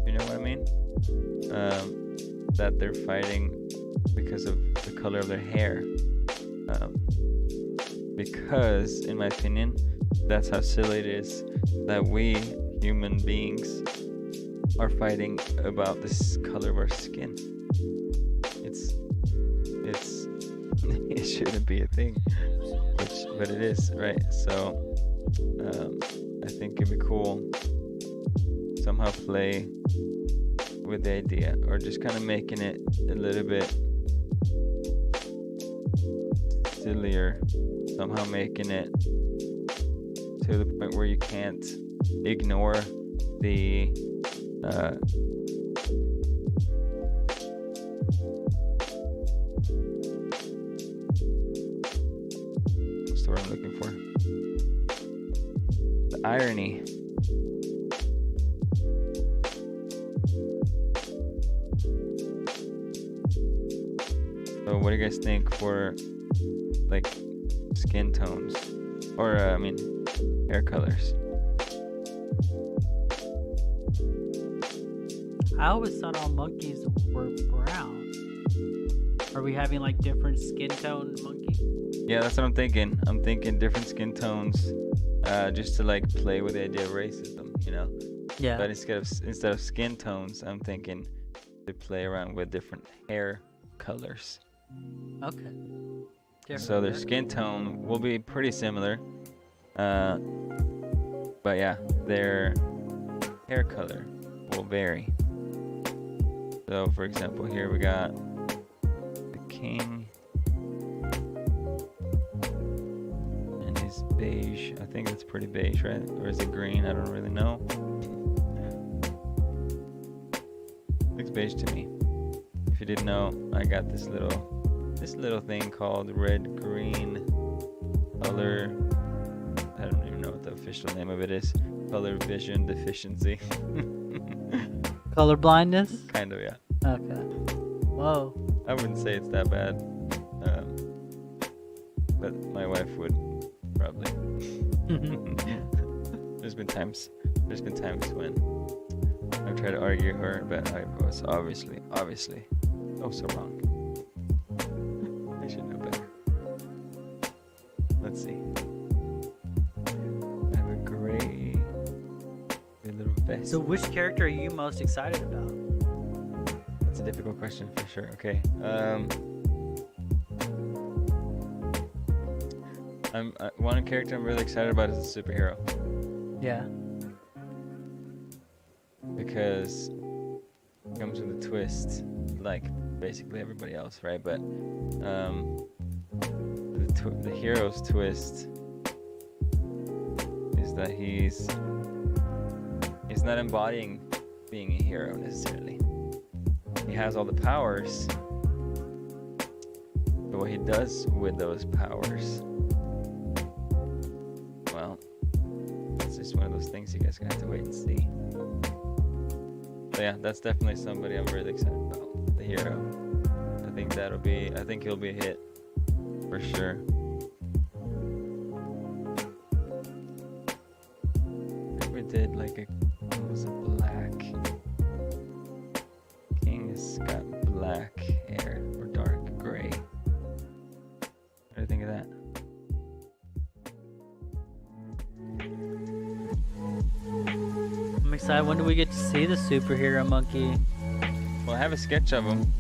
You know what I mean? That they're fighting because of the color of their hair. Because, in my opinion, that's how silly it is that we human beings are fighting about this color of our skin. It shouldn't be a thing, but it is, right? So I think it'd be cool somehow play with the idea, or just kind of making it a little bit sillier, somehow making it to the point where you can't ignore the what's the word I'm looking for? The irony. So what do you guys think for like skin tones, or hair colors? I always thought all monkeys were brown. Are we having like different skin tone monkeys? Yeah, that's what I'm thinking. I'm thinking different skin tones, just to like play with the idea of racism, Yeah. But instead of skin tones, I'm thinking to play around with different hair colors. Okay. So their skin tone will be pretty similar, but yeah, their hair color will vary. So for example, here we got the king, and he's beige. I think it's pretty beige, right? Or is it green? I don't really know. Looks beige to me. If you didn't know, I got this little thing called red green color. I don't even know what the official name of it is. Color vision deficiency. Color blindness? Kind of, yeah. Okay. Whoa. I wouldn't say it's that bad, but my wife would probably. There's been times when I've tried to argue her, but I was obviously so wrong. I should know better. Let's see. I have a gray little vest. So which character are you most excited about? That's a difficult question for sure. Okay. One character I'm really excited about is a superhero. Yeah. Because it comes with a twist, like basically everybody else, right? But the hero's twist is that he's not embodying being a hero necessarily. He has all the powers, but what he does with those powers, well, it's just one of those things you guys gonna have to wait and see. So yeah, that's definitely somebody I'm really excited about. The hero. I think he'll be a hit for sure. I think we did like it was a black. King has got black hair or dark gray. What do you think of that? I'm excited. When do we get to see the superhero monkey? Well, I have a sketch of him.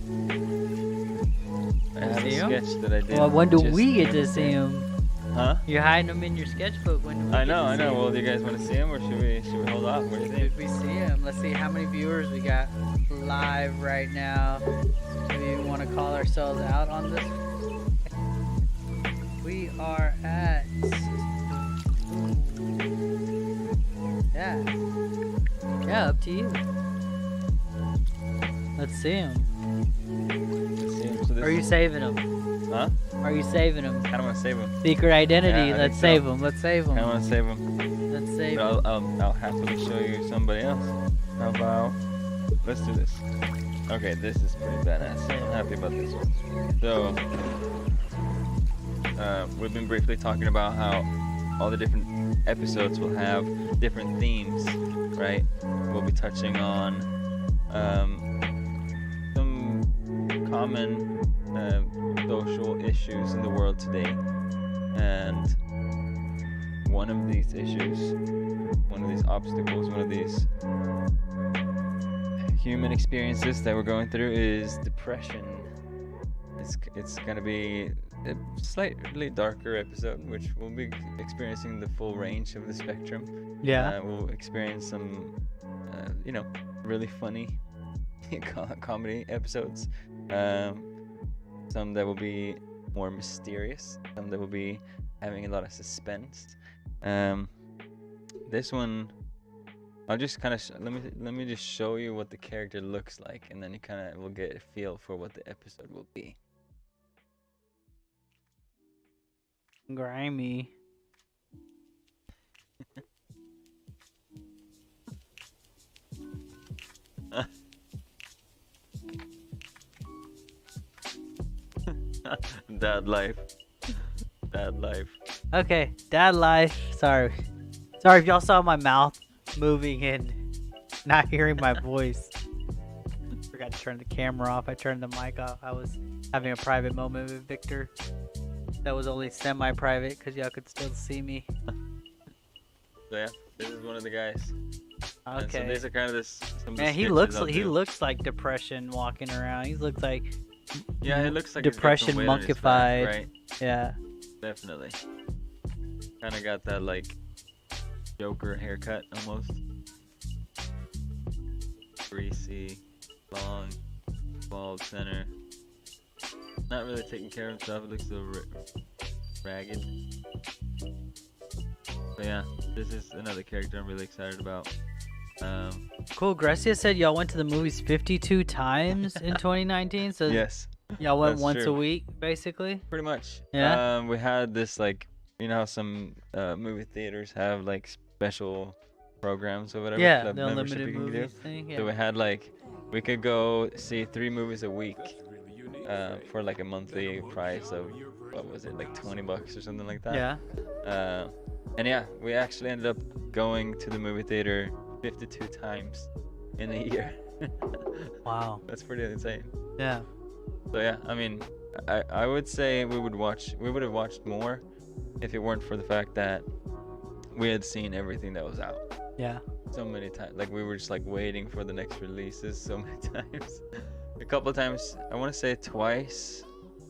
I have a See him? sketch that I did. Well, when do just we the get to other see day. him? Huh? You're hiding them in your sketchbook. When do we I get know, to I see know. him? Well, do you guys want to see him, or should we hold off? What do you think? If we see him, let's see how many viewers we got live right now. Do we want to call ourselves out on this? We are at. Yeah, up to you. Let's see him. Let's see him. So this Are you is- saving him? Huh? Are you saving him? I don't want to save him. Secret identity. Yeah, I Let's think save so. him. Let's save I him. don't want to save him. Let's save But him. I'll happily show you somebody else. How about? Let's do this. Okay, this is pretty badass. I'm happy about this one. So, we've been briefly talking about how all the different episodes will have different themes, right? We'll be touching on some common social issues in the world today, and one of these issues, one of these obstacles, one of these human experiences that we're going through is depression. It's gonna be a slightly darker episode, which we'll be experiencing the full range of the spectrum. Yeah. We'll experience some, really funny comedy episodes. Some that will be more mysterious. Some that will be having a lot of suspense. This one, I'll just kind of let me just show you what the character looks like, and then you kind of will get a feel for what the episode will be. Grimy. Dad life. Dad life. Okay, dad life. Sorry if y'all saw my mouth moving and not hearing my voice. Forgot to turn the camera off. I turned the mic off. I was having a private moment with Victor. That was only semi-private because y'all could still see me. So yeah, this is one of the guys. And Okay. so these are kind of some of the Man, he sketches I'll looks do. like depression walking around. He looks like Yeah, it looks like he's got some depression weight on his back, monkified. right? Yeah. Definitely. Kind of got that like Joker haircut almost. Greasy, long, bald center. Not really taking care of himself. It looks a little ragged. But yeah, this is another character I'm really excited about. Cool. Grecia said y'all went to the movies 52 times in 2019. So Yes, y'all went that's once true. a week, basically. pretty much. Yeah? We had this like, you know how some movie theaters have like special programs or whatever. Yeah, club the membership unlimited you can do. movies thing. So Yeah. we had like, we could go see 3 movies a week for like a monthly price of, what was it, like $20 or something like that. Yeah. And yeah, we actually ended up going to the movie theater 52 times in a year. Wow. That's pretty insane. Yeah. So yeah, I mean, I would say we would have watched more if it weren't for the fact that we had seen everything that was out Yeah. so many times. Like we were just like waiting for the next releases so many times. A couple of times, I want to say twice.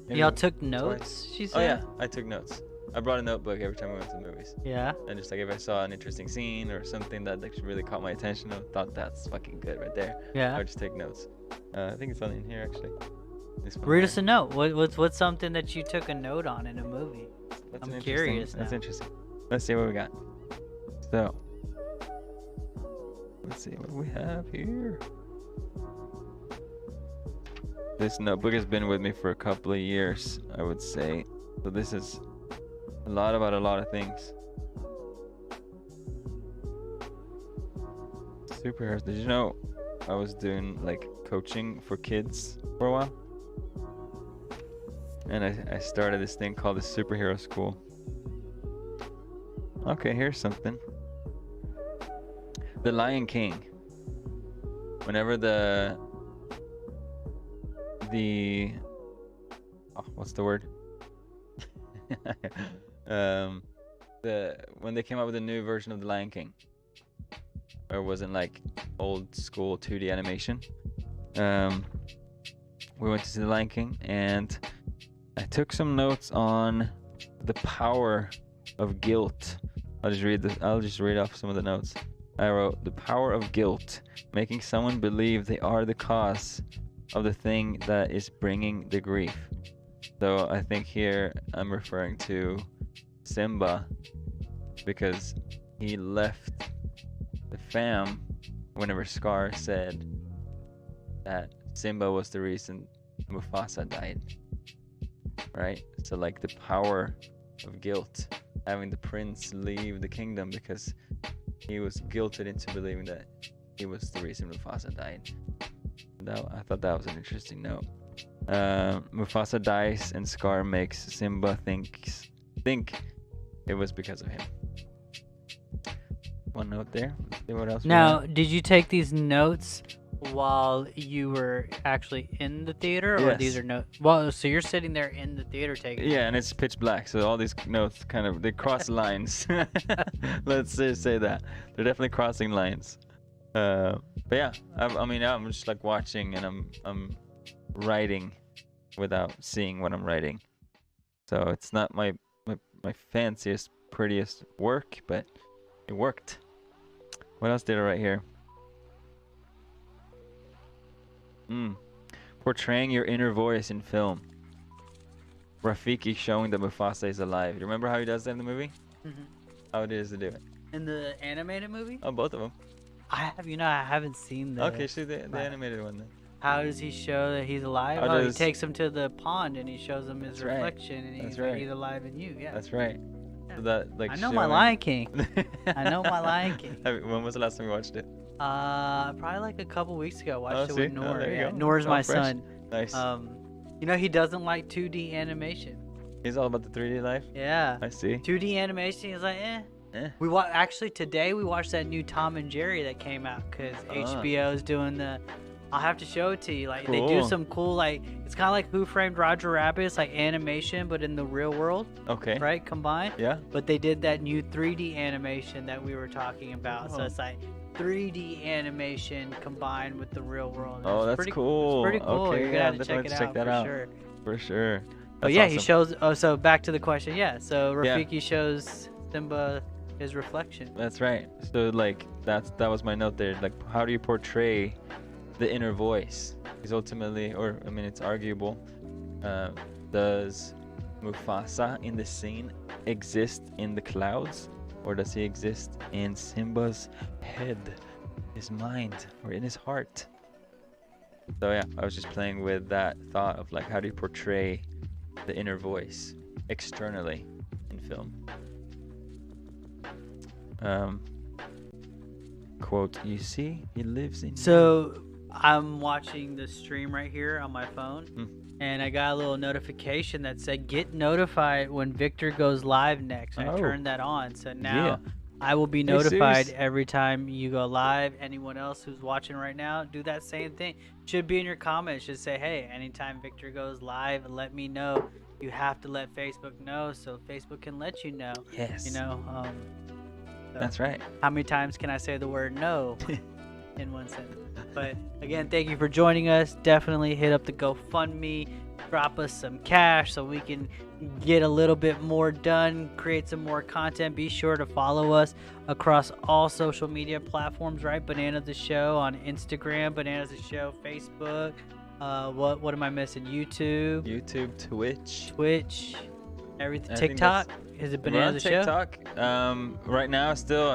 maybe Y'all took twice. notes, she said? Oh yeah, I took notes. I brought a notebook every time we went to the movies. Yeah. And just like if I saw an interesting scene or something that like really caught my attention, I thought that's fucking good right there. I Yeah. would just take notes. I think it's on in here actually. This one Read here. us a note. What's something that you took a note on in a movie? That's I'm an interesting- curious That's now. interesting. Let's see what we got. So, let's see what we have here. This notebook has been with me for a couple of years, I would say. So this is a lot about a lot of things. Superheroes. Did you know I was doing like coaching for kids for a while? And I started this thing called the Superhero School. Okay, here's something. The Lion King. Whenever what's the word? When they came out with a new version of the Lion King, or it wasn't like old school 2D animation. We went to see the Lion King, and I took some notes on the power of guilt. I'll just read off some of the notes. I wrote, the power of guilt, making someone believe they are the cause of the thing that is bringing the grief. So I think here I'm referring to Simba, because he left the fam whenever Scar said that Simba was the reason Mufasa died. Right? So like the power of guilt, having the prince leave the kingdom because he was guilted into believing that he was the reason Mufasa died. I thought that was an interesting note. Mufasa dies and Scar makes Simba think it was because of him. One note there. Let's see what else. Now, did you take these notes while you were actually in the theater, or Yes. these are notes? Well, so you're sitting there in the theater taking. Yeah, and it's pitch black, so all these notes they cross lines. Let's just say that they're definitely crossing lines. But yeah, I'm just like watching, and I'm writing without seeing what I'm writing. So it's not my fanciest, prettiest work, but it worked. What else did I write here? Portraying your inner voice in film. Rafiki showing that Mufasa is alive. You remember how he does that in the movie? Mhm. How it is to do it? In the animated movie? Oh, both of them. I haven't seen the. Okay, see the animated one then. How does he show that he's alive? How Oh, he does- takes him to the pond and he shows him his That's right. reflection, and That's he's right. he's alive in you. Yeah. That's right. Yeah. So that like I know my showing- Lion King. I know my Lion King. When was the last time you watched it? Probably like a couple weeks ago. I watched it see? with Noor. There you Yeah, go. Noor's Oh, my fresh. son. Nice. He doesn't like 2D animation. He's all about the 3D life. Yeah. I see. 2D animation is like, eh. Eh. Actually today we watched that new Tom and Jerry that came out because HBO is doing the. I'll have to show it to you. Like they do Cool. some cool, like it's kind of like Who Framed Roger Rabbit. It's like animation but in the real world, Okay. right? Combined. Yeah. But they did that new 3D animation that we were talking about. So Oh. it's like 3D animation combined with the real world. Oh, It's that's pretty, cool. It's pretty cool. Okay, You're gonna yeah, have to check definitely it check out that for out. sure. For sure. But That's yeah, awesome. he shows. Oh, so back to the question. Yeah, so Yeah. Rafiki shows Simba his reflection. That's right. So like that was my note there. Like, how do you portray the inner voice? Because ultimately, it's arguable. Does Mufasa in the scene exist in the clouds, or does he exist in Simba's head, his mind, or in his heart? So yeah, I was just playing with that thought of like, how do you portray the inner voice externally in film? Quote, you see, he lives in you." So I'm watching the stream right here on my phone, Hmm. and I got a little notification that said get notified when Victor goes live next. And I Oh. turned that on, so now Yeah. I will be Hey, notified serious? every time you go live. Anyone else who's watching right now, do that same thing. Should be in your comments. Just say, hey, anytime Victor goes live, let me know. You have to let Facebook know so Facebook can let you know. Yes. You know, so That's right. how many times can I say the word no in one sentence? But again, thank you for joining us. Definitely hit up the GoFundMe, drop us some cash so we can get a little bit more done, create some more content. Be sure to follow us across all social media platforms, right? Banana the Show on Instagram, Banana the Show Facebook. What am I missing? YouTube, YouTube, Twitch. Twitch, everything. I think TikTok. Is it We're Banana on the Show? TikTok. Right now, still,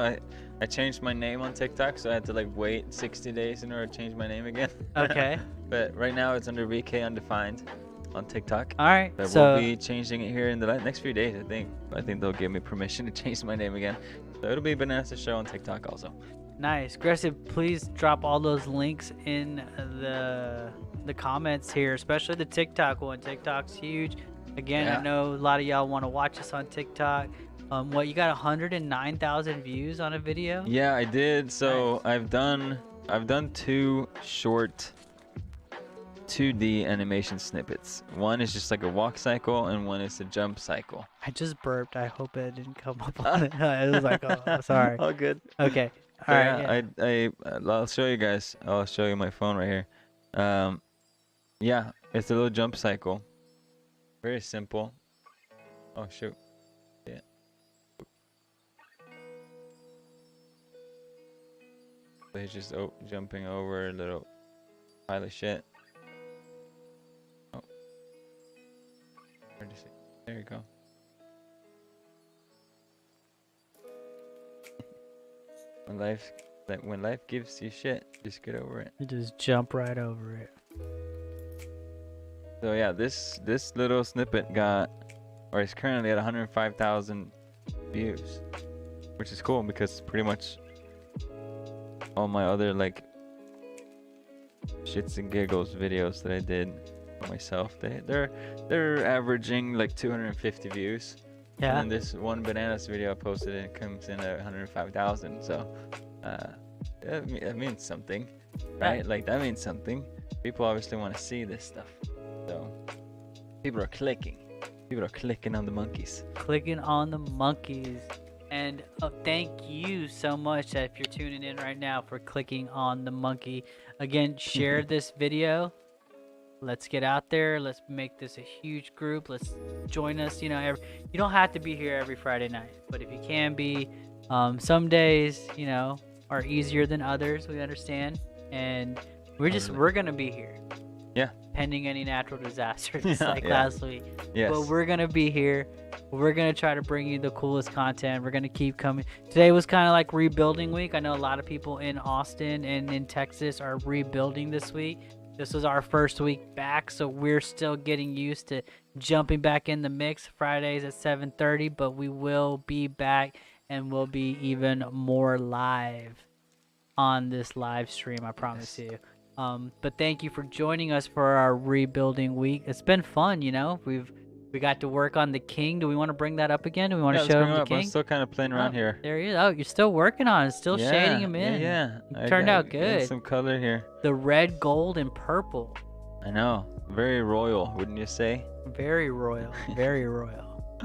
I changed my name on TikTok, so I had to like wait 60 days in order to change my name again. Okay. But right now, it's under VK Undefined on TikTok. All right. But So we'll be changing it here in the next few days, I think. I think they'll give me permission to change my name again. So it'll be Banana the Show on TikTok also. Nice. Aggressive, please drop all those links in the comments here, especially the TikTok one. TikTok's huge. Again, I Yeah. know a lot of y'all want to watch us on TikTok. What, you got 109,000 views on a video? Yeah, I did. So Nice. I've done two short 2D animation snippets. One is just like a walk cycle, and one is a jump cycle. I just burped. I hope it didn't come up on it. It was like, oh, sorry. All good. Okay. So All right. Yeah. I'll show you guys. I'll show you my phone right here. Yeah, it's a little jump cycle. Very simple. Oh shoot. Yeah. So he's just jumping over a little pile of shit. Oh. Where'd you see? There you go. When life gives you shit, just get over it. You just jump right over it. So yeah, this little snippet is currently at 105,000 views, which is cool because pretty much all my other like shits and giggles videos that I did for myself, they're averaging like 250 views. Yeah. And then this one bananas video I posted, it comes in at 105,000. So that means something, right? Yeah. Like that means something. People obviously want to see this stuff. So people are clicking. People are clicking on the monkeys. Clicking on the monkeys. And thank you so much that if you're tuning in right now for clicking on the monkey. Again, share this video. Let's get out there. Let's make this a huge group. Let's join us. You know, you don't have to be here every Friday night, but if you can be, some days, you know, are easier than others. We understand, and we're gonna be here. Yeah. Pending any natural disasters, Yeah, like yeah. last week. Yes. But we're gonna be here. We're gonna try to bring you the coolest content. We're gonna keep coming. Today was kind of like rebuilding week. I know a lot of people in Austin and in Texas are rebuilding this week. This was our first week back, so we're still getting used to jumping back in the mix. Fridays at 7:30, but we will be back and we'll be even more live on this live stream. I promise you. But thank you for joining us for our rebuilding week. It's been fun, you know. We got to work on the king. Do we want to bring that up again? Do we want to let's show bring him the up. I'm king? still kind of playing around here. There he is. Oh, you're still working on it. Still shading him in. Yeah. It turned out got good. some color here. The red, gold, and purple. I know. Very royal, wouldn't you say? Very royal. Very royal.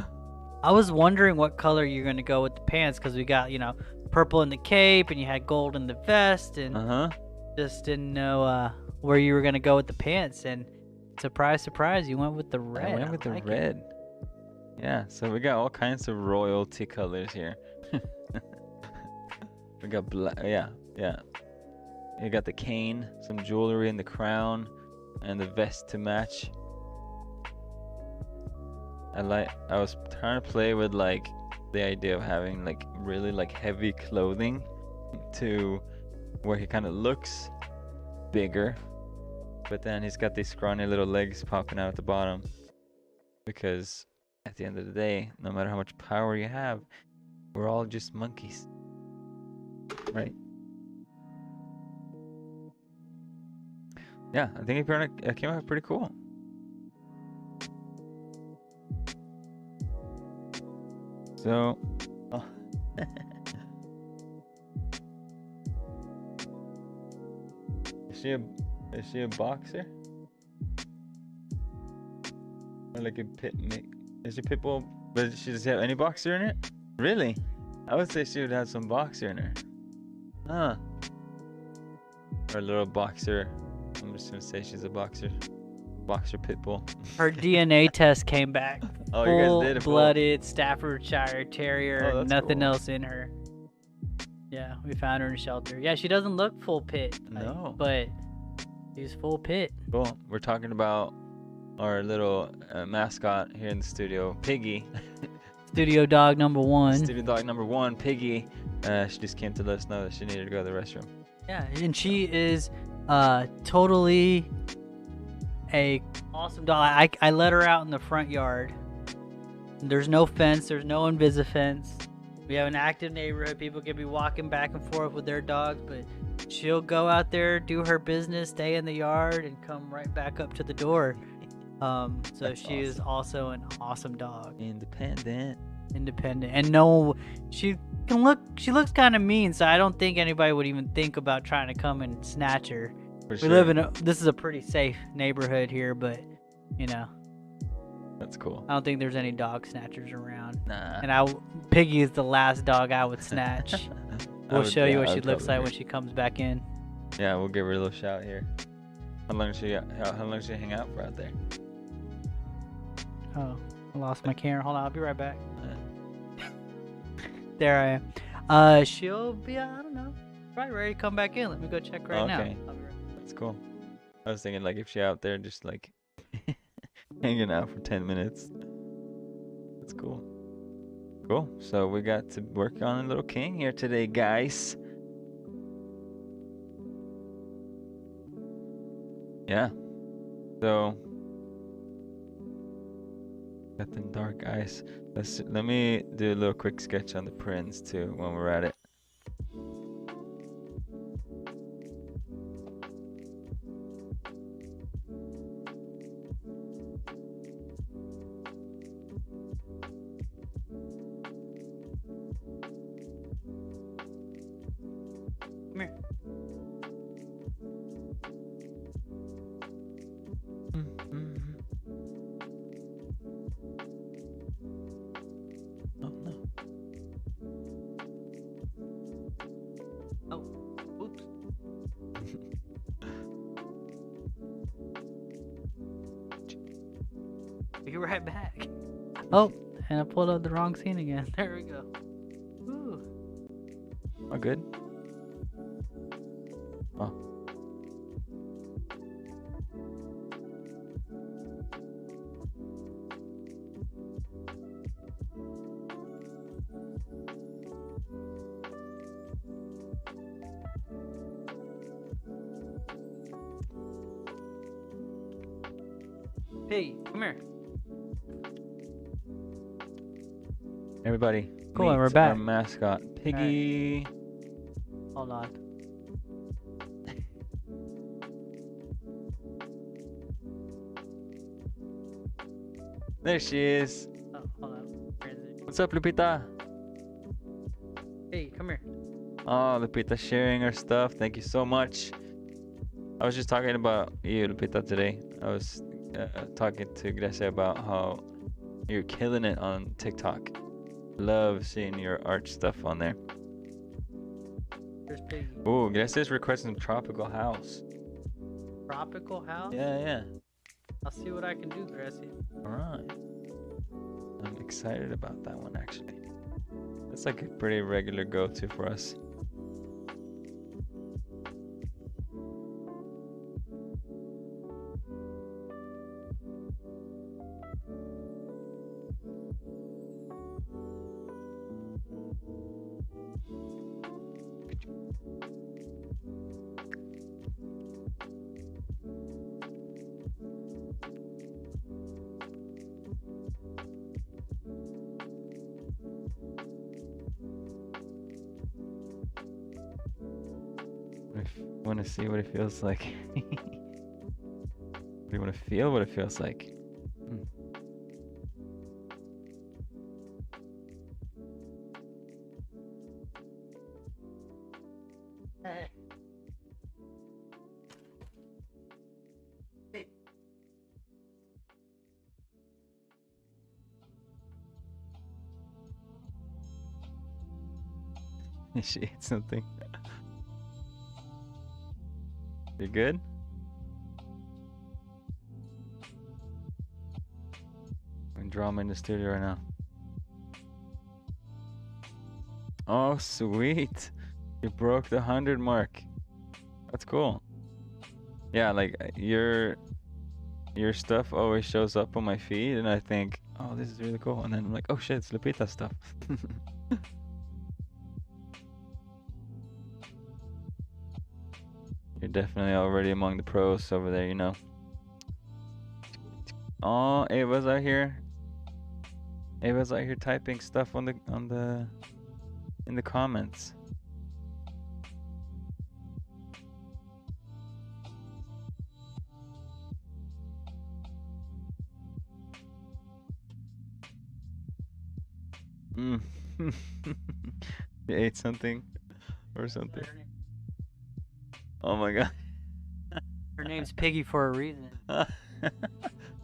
I was wondering what color you're going to go with the pants because we got, you know, purple in the cape and you had gold in the vest and just didn't know where you were going to go with the pants. And surprise, surprise, you went with the red. I went with the like red. it. Yeah, so we got all kinds of royalty colors here. We got black. Yeah. You got the cane, some jewelry, and the crown, and the vest to match. I was trying to play with like the idea of having like really like heavy clothing to where he kind of looks bigger, but then he's got these scrawny little legs popping out at the bottom because at the end of the day, no matter how much power you have, we're all just monkeys, right? Yeah, I think it came out pretty cool. So, oh. Is she a boxer? Or like a pit mix? Is she pit bull? But she does have any boxer in it? Really? I would say she would have some boxer in her. Huh. Or a little boxer. I'm just gonna say she's a boxer. Boxer pit bull. Her DNA test came back. Oh, you guys did a full- Full-blooded Staffordshire Terrier. Oh, that's Nothing cool. else in her. Yeah, we found her in a shelter. Yeah, she doesn't look full pit. No. But she's full pit. Cool. We're talking about our little mascot here in the studio, Piggy. Studio dog number one. Studio dog number one, Piggy. She just came to let us know that she needed to go to the restroom. Yeah, and she is totally a awesome dog. I let her out in the front yard. There's no fence. There's no Invisifence. We have an active neighborhood. People can be walking back and forth with their dogs, but she'll go out there, do her business, stay in the yard, and come right back up to the door. So That's she is also an awesome dog. Independent. And no, she looks kind of mean, so I don't think anybody would even think about trying to come and snatch her. For We sure. live in this is a pretty safe neighborhood here, but you know, That's cool. I don't think there's any dog snatchers around. Nah. And Piggy is the last dog I would snatch. We'll show you what she looks like when she comes back in. Yeah, we'll give her a little shout here. How long does she hang out for out there? Oh, I lost my camera. Hold on, I'll be right back. Uh, There I am. She'll be, I don't know, probably ready to come back in. Let me go check right now. Okay. I'll be right That's cool. I was thinking like if she out there just like hanging out for 10 minutes. That's cool. Cool. So we got to work on a little king here today, guys. Yeah. So got them dark eyes. Let me do a little quick sketch on the prince too when we're at it. Come here. Oh no. Oh, oops. Be right back. Oh, and I pulled up the wrong scene again. There we go. Ooh. Oh, good. Oh. Hey, come here. Everybody. Cool, and meet we're Our back. mascot, Piggy. Hold on. There she is. Oh, hold on. Transition. What's up, Lupita? Hey, come here. Oh, Lupita sharing her stuff. Thank you so much. I was just talking about you, Lupita, today. I was talking to Grecia about how you're killing it on TikTok. Love seeing your art stuff on there. There's Piggy. Ooh, Grecia's requesting Tropical House. Tropical house? Yeah. I'll see what I can do, Gracie. Alright. I'm excited about that one, actually. That's like a pretty regular go-to for us. Want to see what it feels like. Do you want to feel what it feels like? She ate something. You good? I'm drama in the studio right now. Oh, sweet. You broke the 100 mark. That's cool. Yeah, like your stuff always shows up on my feed and I think, oh, this is really cool. And then I'm like, oh shit, it's Lupita stuff. You're definitely already among the pros over there, you know. Oh, Ava's out here. Ava's out here typing stuff on the in the comments. Mm. You ate something or something. Oh my god. Her name's Piggy for a reason.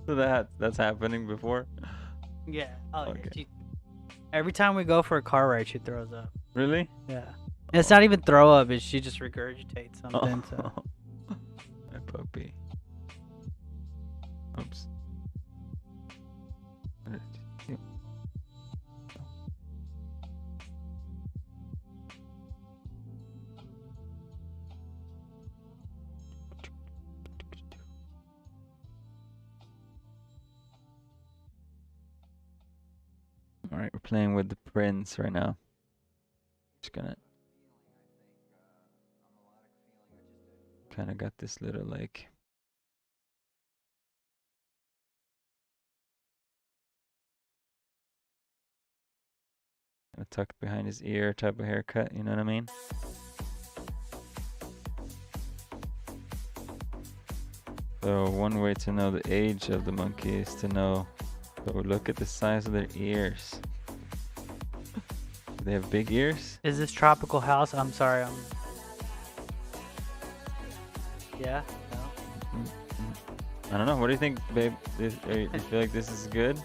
So that's happening before? Yeah. Oh, yeah. Okay. Every time we go for a car ride, she throws up. Really? Yeah. And it's not even throw up; it's she just regurgitates something. So. My puppy. Oops. What did you do? All right, we're playing with the prince right now. Just gonna kind of got this little like tucked behind his ear type of haircut, you know what I mean? So one way to know the age of the monkey is to know, so look at the size of their ears. Do they have big ears? Is this tropical house? I'm sorry. Yeah. No. I don't know. What do you think, babe? You feel like this is good?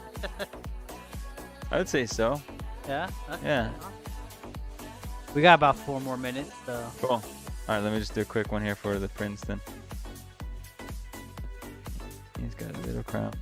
I would say so. Yeah. Okay. Yeah. We got about 4 more minutes, so. Cool. All right, let me just do a quick one here for the prince then. He's got a little crown.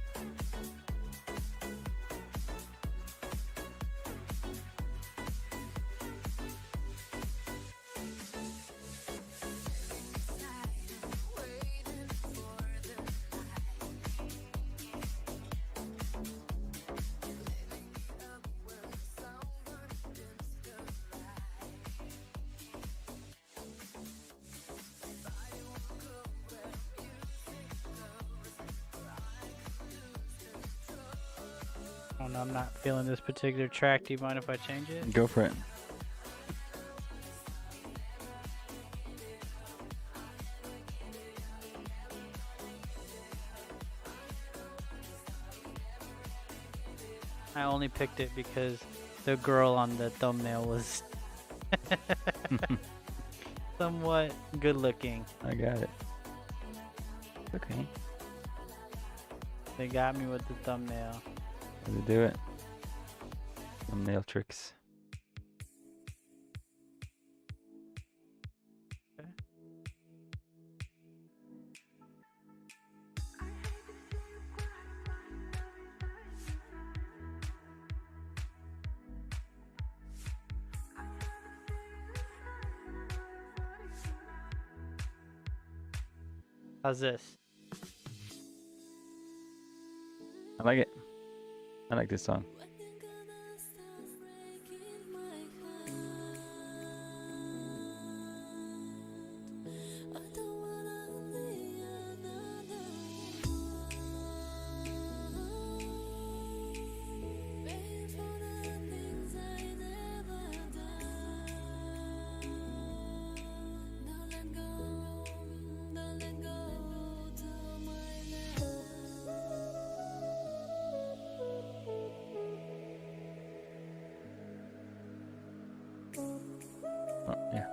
Oh no, I'm not feeling this particular track. Do you mind if I change it? Go for it. I only picked it because the girl on the thumbnail was somewhat good looking. I got it. Okay. They got me with the thumbnail. How to do it. Thumbnail tricks. Okay. How's this? I like it. I like this song. Oh, yeah.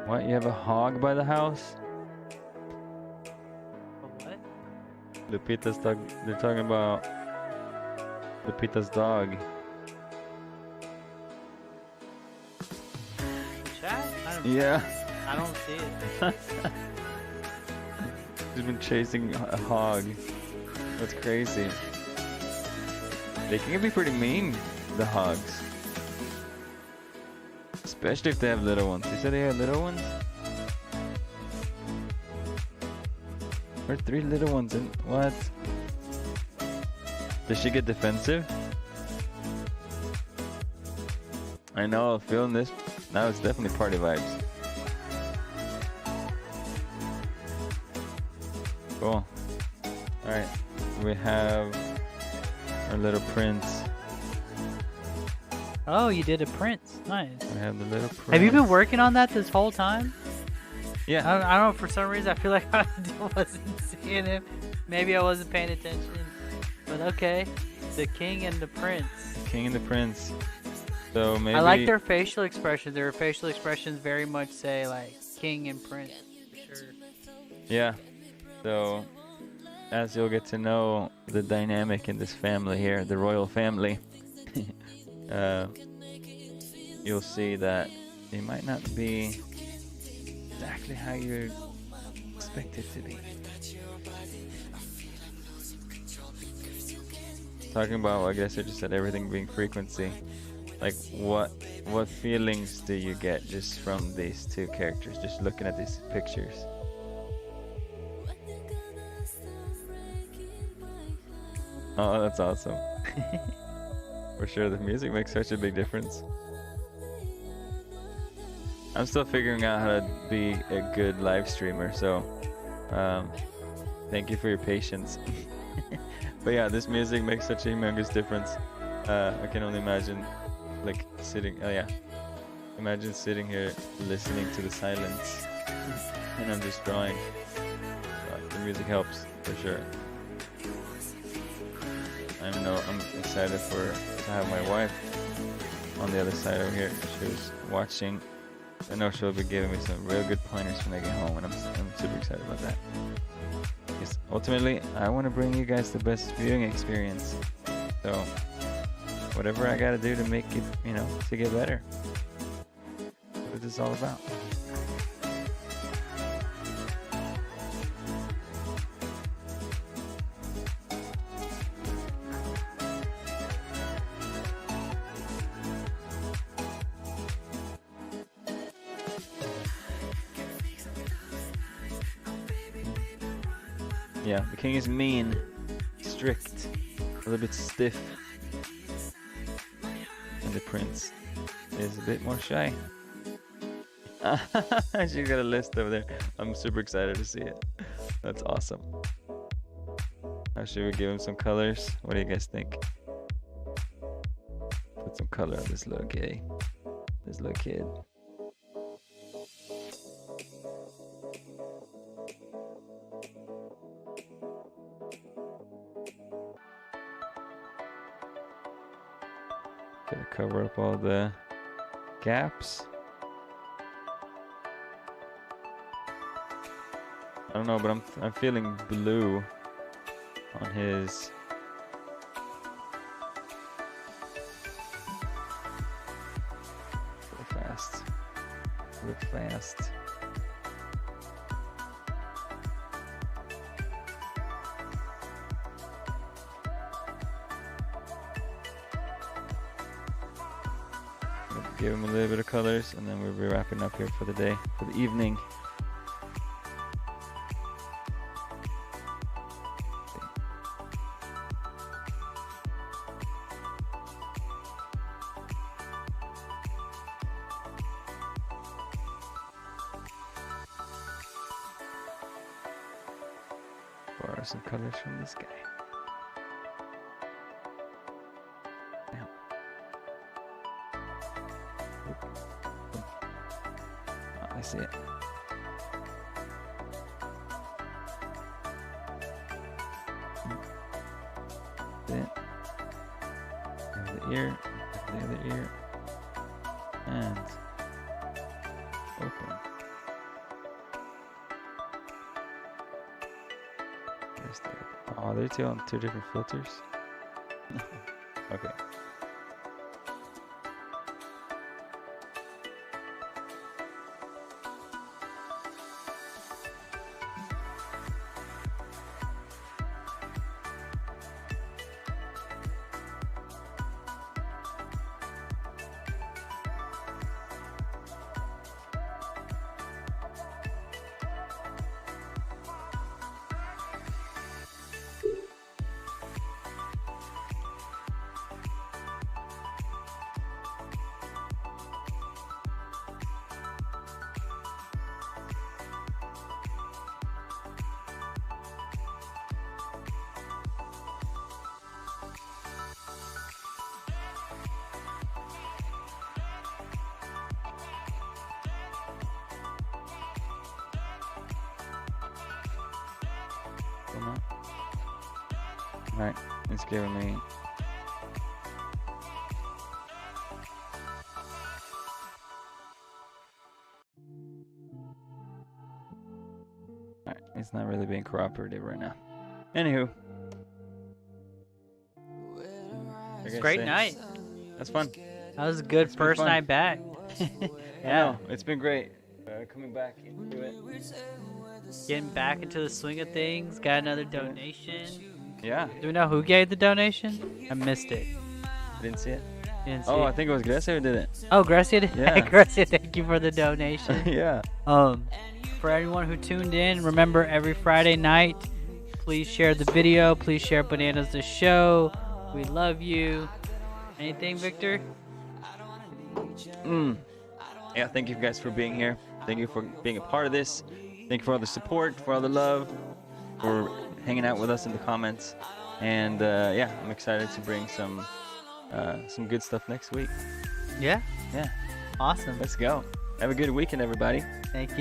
What? You have a hog by the house? What? Lupita's dog. They're talking about Lupita's dog. Chat? Yeah. I don't see it. She's been chasing a hog. That's crazy. They can be pretty mean, the hogs. Especially if they have little ones. You said they have little ones? Or 3 little ones in what? Does she get defensive? I know, feeling this. Now it's definitely party vibes. Cool. All right, we have our little prince. Oh, you did a prince. Nice. We have the little prince. Have you been working on that this whole time? Yeah. I don't know. For some reason, I feel like I wasn't seeing him. Maybe I wasn't paying attention. But okay, the king and the prince. King and the prince. So maybe I like their facial expressions. Their facial expressions very much say like king and prince. For sure. Yeah. So as you'll get to know the dynamic in this family here, the royal family, you'll see that it might not be exactly how you expect it to be. Talking about, I guess I just said everything being frequency. Like what feelings do you get just from these two characters, just looking at these pictures? Oh, that's awesome. For sure, the music makes such a big difference. I'm still figuring out how to be a good live streamer, so thank you for your patience. But yeah, this music makes such a humongous difference. I can only imagine, like, sitting, imagine sitting here listening to the silence, and I'm just drawing. The music helps, for sure. I'm excited to have my wife on the other side over here. She was watching. I know she'll be giving me some real good pointers when I get home, and I'm super excited about that. Because ultimately, I want to bring you guys the best viewing experience. So, whatever I gotta do to make it, to get better. That's what this is all about. Yeah, the king is mean, strict, a little bit stiff, and the prince is a bit more shy. She's got a list over there. I'm super excited to see it. That's awesome. Now should we give him some colors? What do you guys think? Put some color on this little guy, this little kid. Gotta cover up all the gaps. I don't know, but I'm feeling blue on his. Go fast. Look fast. Give him a little bit of colors, and then we'll be wrapping up here for the day, for the evening. Borrow some colors from this guy. I see it. Then the ear, the other ear, and open. There's the. Oh, they're two on two different filters. Okay. No. Alright, it's giving me. Alright, it's not really being cooperative right now. Anywho. Like I Great say, night. That's fun. That was a good been first fun. night back. I Yeah. know, it's been great. Coming back into it. Getting back into the swing of things. Got another donation. Yeah, Do we know who gave the donation? I missed it. didn't see it. Didn't see Oh, it. I think it was Grecia who did it. Oh, Gracia did. Yeah. Gracia, thank you for the donation. Yeah. For everyone who tuned in, remember every Friday night, please share the video. Please share Bananas the Show. We love you. Anything, Victor? Yeah, thank you guys for being here. Thank you for being a part of this. Thank you for all the support, for all the love, for hanging out with us in the comments. And yeah, I'm excited to bring some good stuff next week. Yeah. Yeah, Awesome. let's go. Have a good weekend, everybody. Thank you.